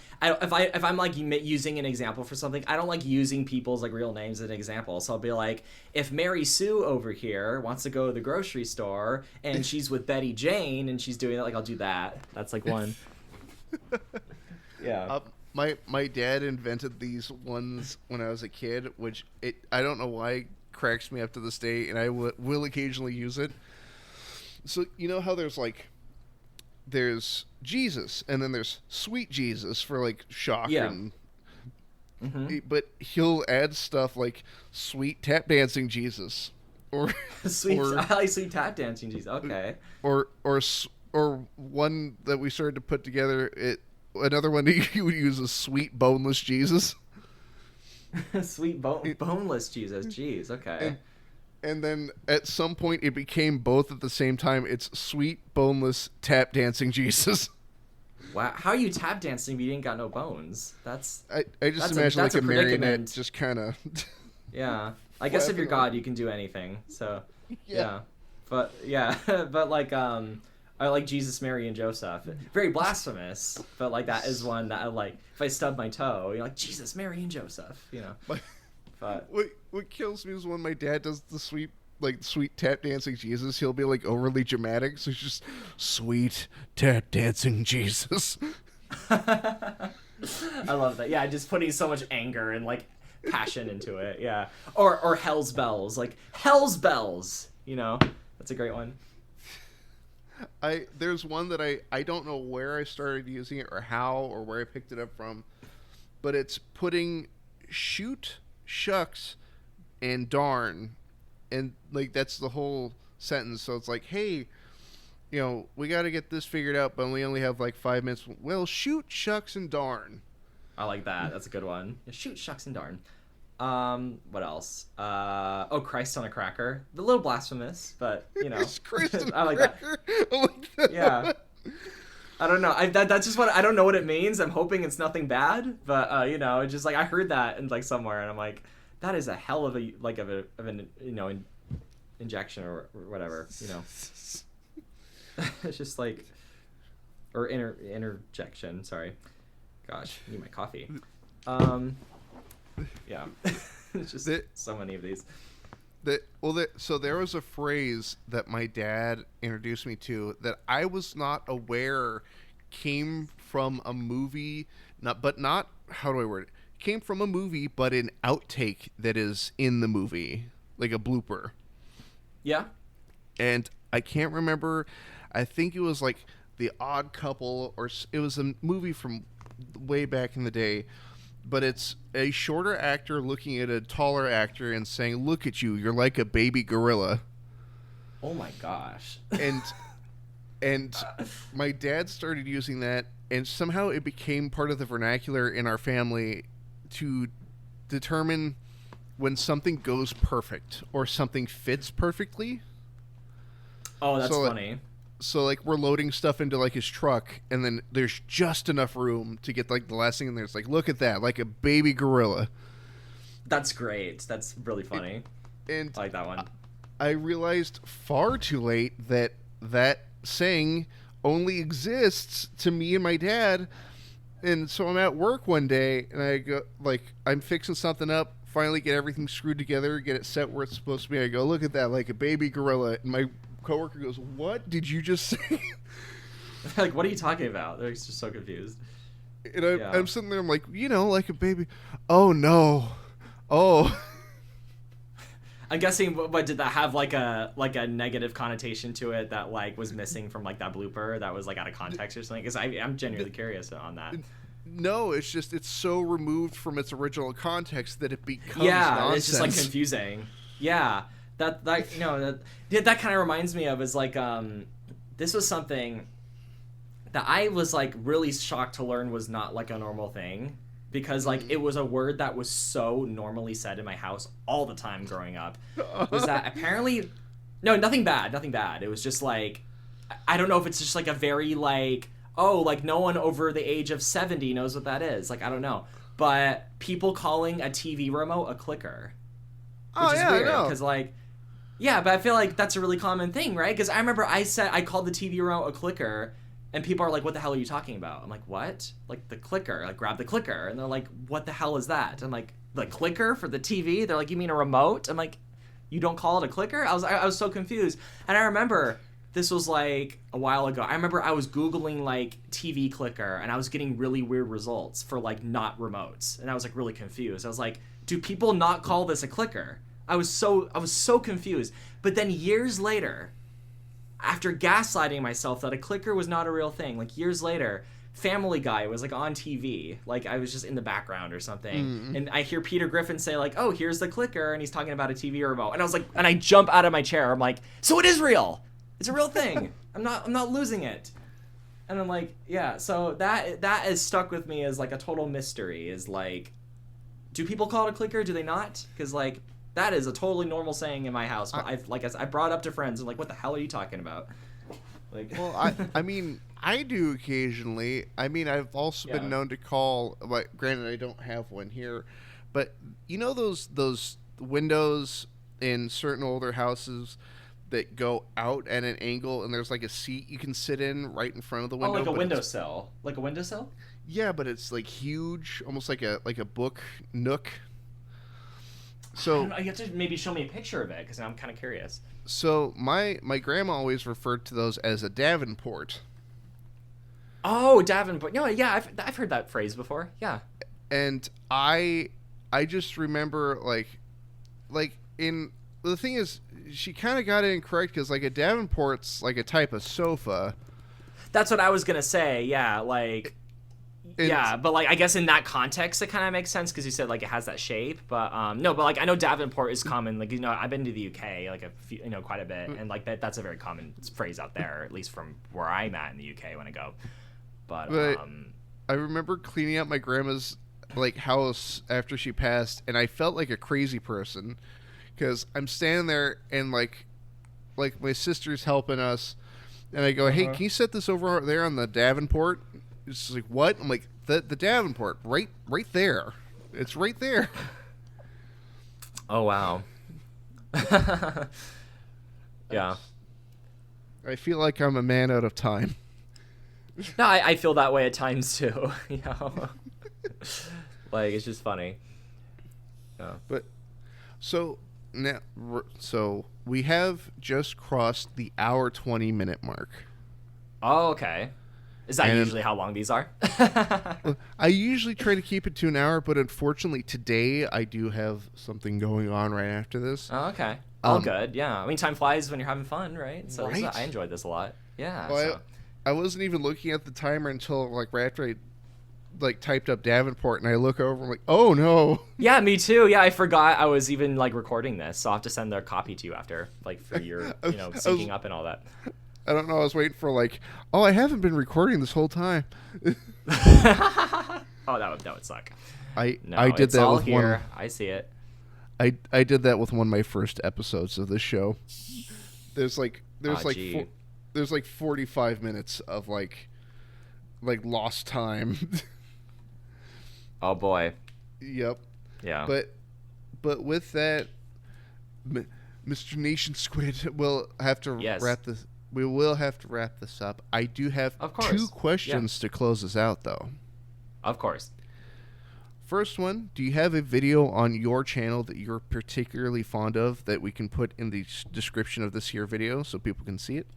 like using an example for something, I don't like using people's like real names as an example. So I'll be like, if Mary Sue over here wants to go to the grocery store and she's with Betty Jane and she's doing that, like I'll do that. That's like one. Yeah. My dad invented these ones when I was a kid, which I don't know why it cracks me up to this day, and I will occasionally use it. So you know how there's Jesus, and then there's Sweet Jesus for like shock, and but he'll add stuff like Sweet Tap Dancing Jesus, or I like Sweet Tap Dancing Jesus. Okay. Or one that we started to put together. Another one that you would use is Sweet Boneless Jesus. Sweet boneless Jesus. Jeez. Okay. And then at some point it became both at the same time. It's Sweet Boneless Tap Dancing Jesus. Wow, how are you tap dancing if you ain't got no bones? I just imagine like a marionette just kind of. Yeah, I guess if you're God, you can do anything. So yeah. But but like I like Jesus, Mary, and Joseph. Very blasphemous, but like that is one that I like. If I stub my toe, you're like Jesus, Mary, and Joseph. But what kills me is when my dad does the sweet tap dancing Jesus. He'll be like overly dramatic, so it's just Sweet Tap Dancing Jesus. I love that. Yeah, just putting so much anger and like passion into it. Yeah, or Hell's Bells, like Hell's Bells. That's a great one. There's one that I don't know where I started using it or how or where I picked it up from, but it's putting shoot, shucks, and darn. And like that's the whole sentence. So it's like, hey, we got to get this figured out, but we only have like 5 minutes. Well, shoot, shucks, and darn. I like that. That's a good one. Shoot, shucks, and darn. What else? Christ on a cracker. A little blasphemous, but Christ on I like cracker. that. I like that. Yeah. I don't know. That's just what I don't know what it means. I'm hoping it's nothing bad, but it's just like I heard that in like somewhere, and I'm like, that is a hell of an injection or whatever. It's just like, or interjection. Sorry. Gosh, I need my coffee. Yeah. It's just so many of these. So there was a phrase that my dad introduced me to that I was not aware came from a movie, not how do I word it? Came from a movie, but an outtake that is in the movie, like a blooper. Yeah. And I can't remember. I think it was like The Odd Couple, or it was a movie from way back in the day. But it's a shorter actor looking at a taller actor and saying, "Look at you, you're like a baby gorilla." Oh my gosh. And my dad started using that, and somehow it became part of the vernacular in our family to determine when something goes perfect or something fits perfectly. Oh, that's funny. So like we're loading stuff into like his truck, and then there's just enough room to get like the last thing in there. It's like, look at that, like a baby gorilla. That's great. That's really funny. And I like that one. I realized far too late that saying only exists to me and my dad. And so I'm at work one day, and I go, like, I'm fixing something up, finally get everything screwed together, get it set where it's supposed to be. I go, look at that, like a baby gorilla. And my coworker goes, "What did you just say?" Like, what are you talking about? They're just so confused. And I'm sitting there, I'm like, like a baby. Oh no. Oh. I'm guessing, but did that have like a negative connotation to it that like was missing from like that blooper that was like out of context or something? Because I'm genuinely curious on that. No, it's just it's so removed from its original context that it becomes nonsense. It's just like confusing. Yeah. That kind of reminds me of is like this was something that I was like really shocked to learn was not like a normal thing, because like it was a word that was so normally said in my house all the time growing up. Was that apparently nothing bad. It was just like, I don't know if it's just like a very like, oh, like no one over the age of 70 knows what that is. Like, I don't know. But people calling a TV remote a clicker. Which is weird because like, yeah, but I feel like that's a really common thing, right? Because I remember I called the TV remote a clicker, and people are like, "What the hell are you talking about?" I'm like, "What? Like the clicker? Like grab the clicker?" And they're like, "What the hell is that?" I'm like, "The clicker for the TV?" They're like, "You mean a remote?" I'm like, "You don't call it a clicker?" I was so confused, and I remember this was like a while ago. I remember I was Googling like TV clicker, and I was getting really weird results for like not remotes, and I was like really confused. I was like, "Do people not call this a clicker?" I was so confused. But then years later, after gaslighting myself that a clicker was not a real thing, like years later, Family Guy was like on TV, like I was just in the background or something, and I hear Peter Griffin say like, "Oh, here's the clicker," and he's talking about a TV remote, and I was like, and I jump out of my chair. I'm like, so it is real. It's a real thing. I'm not losing it. And I'm like, yeah. So that is stuck with me as like a total mystery. Is like, do people call it a clicker? Do they not? Because like, that is a totally normal saying in my house. But I brought it up to friends and like, what the hell are you talking about? Like, well, I mean, I do occasionally. I mean, I've also been known to call. Like, granted, I don't have one here, but you know those windows in certain older houses that go out at an angle, and there's like a seat you can sit in right in front of the window. Oh, like a windowsill. Like a windowsill? Yeah, but it's like huge, almost like a book nook. So you have to maybe show me a picture of it because I'm kind of curious. So my grandma always referred to those as a Davenport. Oh, Davenport. No, yeah, I've heard that phrase before. Yeah. And I just remember like in the thing is she kind of got it incorrect because like a Davenport's like a type of sofa. That's what I was gonna say. Yeah, like Yeah, but like I guess in that context it kind of makes sense because you said like it has that shape. But no, but like I know Davenport is common. Like I've been to the UK like a few, quite a bit, and like that's a very common phrase out there, at least from where I'm at in the UK when I go. But I remember cleaning out my grandma's like house after she passed, and I felt like a crazy person because I'm standing there and like my sister's helping us, and I go, "Hey, can you set this over there on the Davenport?" It's like, what? I'm like, the Davenport, right there. It's right there. Oh wow. Yeah. I feel like I'm a man out of time. No, I feel that way at times too. Like it's just funny. Yeah. But so now, we have just crossed the hour 20-minute mark. Oh, okay. Is that usually how long these are? I usually try to keep it to an hour, but unfortunately today I do have something going on right after this. Oh, okay. All good. Yeah. I mean, time flies when you're having fun, right? So right? I enjoyed this a lot. Yeah. Well, I wasn't even looking at the timer until like right after I like typed up Davenport, and I look over, I'm like, oh no. Yeah, me too. Yeah, I forgot I was even like recording this, so I'll have to send their copy to you after, like for your syncing up and all that. I don't know. I was waiting for like, oh, I haven't been recording this whole time. Oh, that would suck. I did that with here. I see it. I did that with one of my first episodes of this show. There's like 45 minutes of like lost time. Oh boy. Yep. Yeah. But with that, Mr. NationSquid will have to wrap this. We will have to wrap this up. I do have two questions to close us out, though. Of course. First one, do you have a video on your channel that you're particularly fond of that we can put in the description of this here video so people can see it?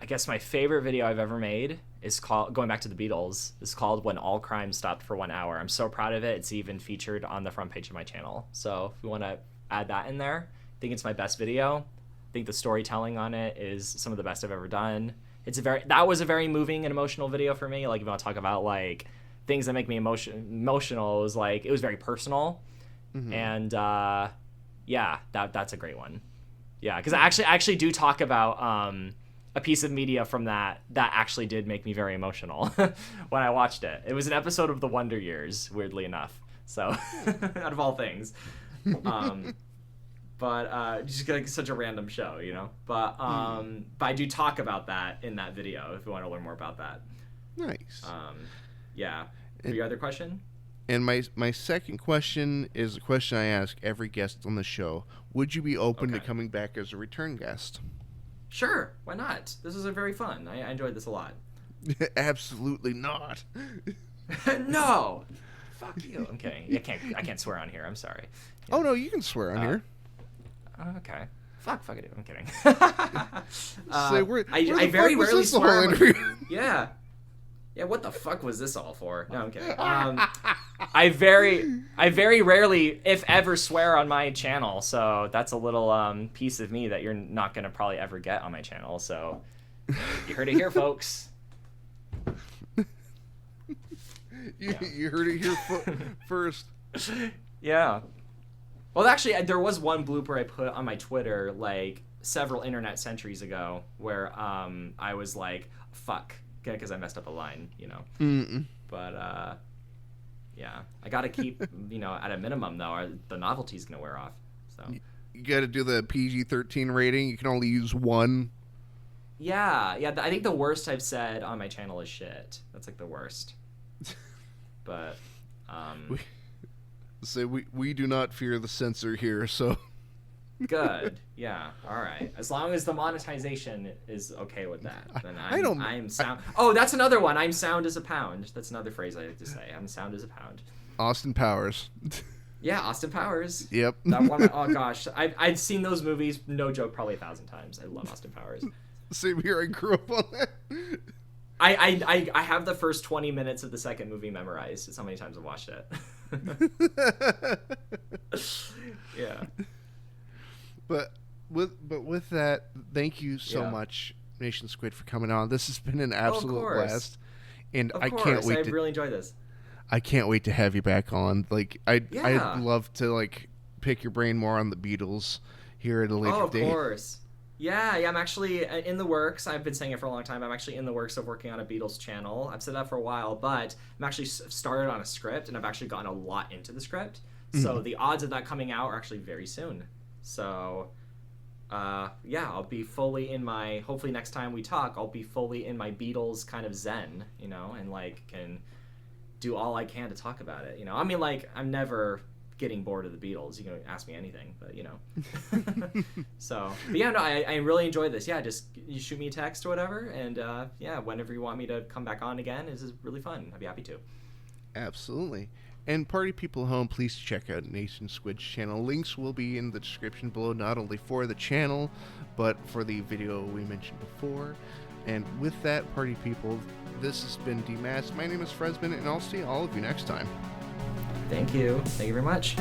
I guess my favorite video I've ever made is called, going back to the Beatles, is called When All Crime Stopped for 1 Hour. I'm so proud of it. It's even featured on the front page of my channel. So if we want to add that in there, I think it's my best video. I think the storytelling on it is some of the best I've ever done. That was a very moving and emotional video for me. Like if you want to talk about like things that make me emotional, it was very personal. Mm-hmm. And yeah, that's a great one. Yeah, because I actually do talk about a piece of media from that actually did make me very emotional when I watched it. It was an episode of The Wonder Years, weirdly enough. So out of all things. But just like such a random show, But I do talk about that in that video if you want to learn more about that. Nice. Yeah. Your other question? And my second question is a question I ask every guest on the show. Would you be open to coming back as a return guest? Sure. Why not? This is very fun. I enjoyed this a lot. Absolutely not. No. Fuck you. I'm kidding. I can't swear on here. I'm sorry. Yeah. Oh no, you can swear on here. Okay. Fuck it. I'm kidding. I very rarely swear. Yeah. Yeah, what the fuck was this all for? No, I'm kidding. I very rarely, if ever, swear on my channel, so that's a little piece of me that you're not gonna probably ever get on my channel. So you heard it here, folks. You heard it here first. Yeah. Well, actually, there was one blooper I put on my Twitter like several internet centuries ago where I was like, "Fuck." Because I messed up a line, Mm-mm. But yeah, I gotta keep at a minimum though, or the novelty's gonna wear off. So you gotta do the PG-13 rating. You can only use one. Yeah. I think the worst I've said on my channel is shit. That's like the worst. But we do not fear the censor here, so. Good. Yeah. All right. As long as the monetization is okay with that, then I'm sound. Oh, that's another one. I'm sound as a pound. That's another phrase I like to say. I'm sound as a pound. Austin Powers. Yeah, Austin Powers. Yep. That one. Oh gosh, I've seen those movies. No joke, probably 1,000 times. I love Austin Powers. Same here. I grew up on that. I have the first 20 minutes of the second movie memorized. It's how many times I've watched it. Yeah. But with that, thank you so much, NationSquid, for coming on. This has been an absolute blast. and Of I course, can't wait I to really enjoy this. I can't wait to have you back on. Like I'd Yeah. love to like pick your brain more on the Beatles here at a later Oh, of date. course. Yeah, I'm actually in the works. I've been saying it for a long time. I'm actually in the works of working on a Beatles channel. I've said that for a while, but I'm actually started on a script, and I've actually gotten a lot into the script. So the odds of that coming out are actually very soon. So, yeah, I'll be fully in my. Hopefully, next time we talk, I'll be fully in my Beatles kind of zen, and like can do all I can to talk about it. I mean, like I'm never getting bored of the Beatles. You can ask me anything, but So, but yeah, no, I really enjoyed this. Yeah, just you shoot me a text or whatever, and yeah, whenever you want me to come back on again, this is really fun. I'd be happy to. Absolutely. And party people at home, please check out NationSquid's channel. Links will be in the description below, not only for the channel, but for the video we mentioned before. And with that, party people, this has been Demasked. My name is Fresman, and I'll see all of you next time. Thank you very much.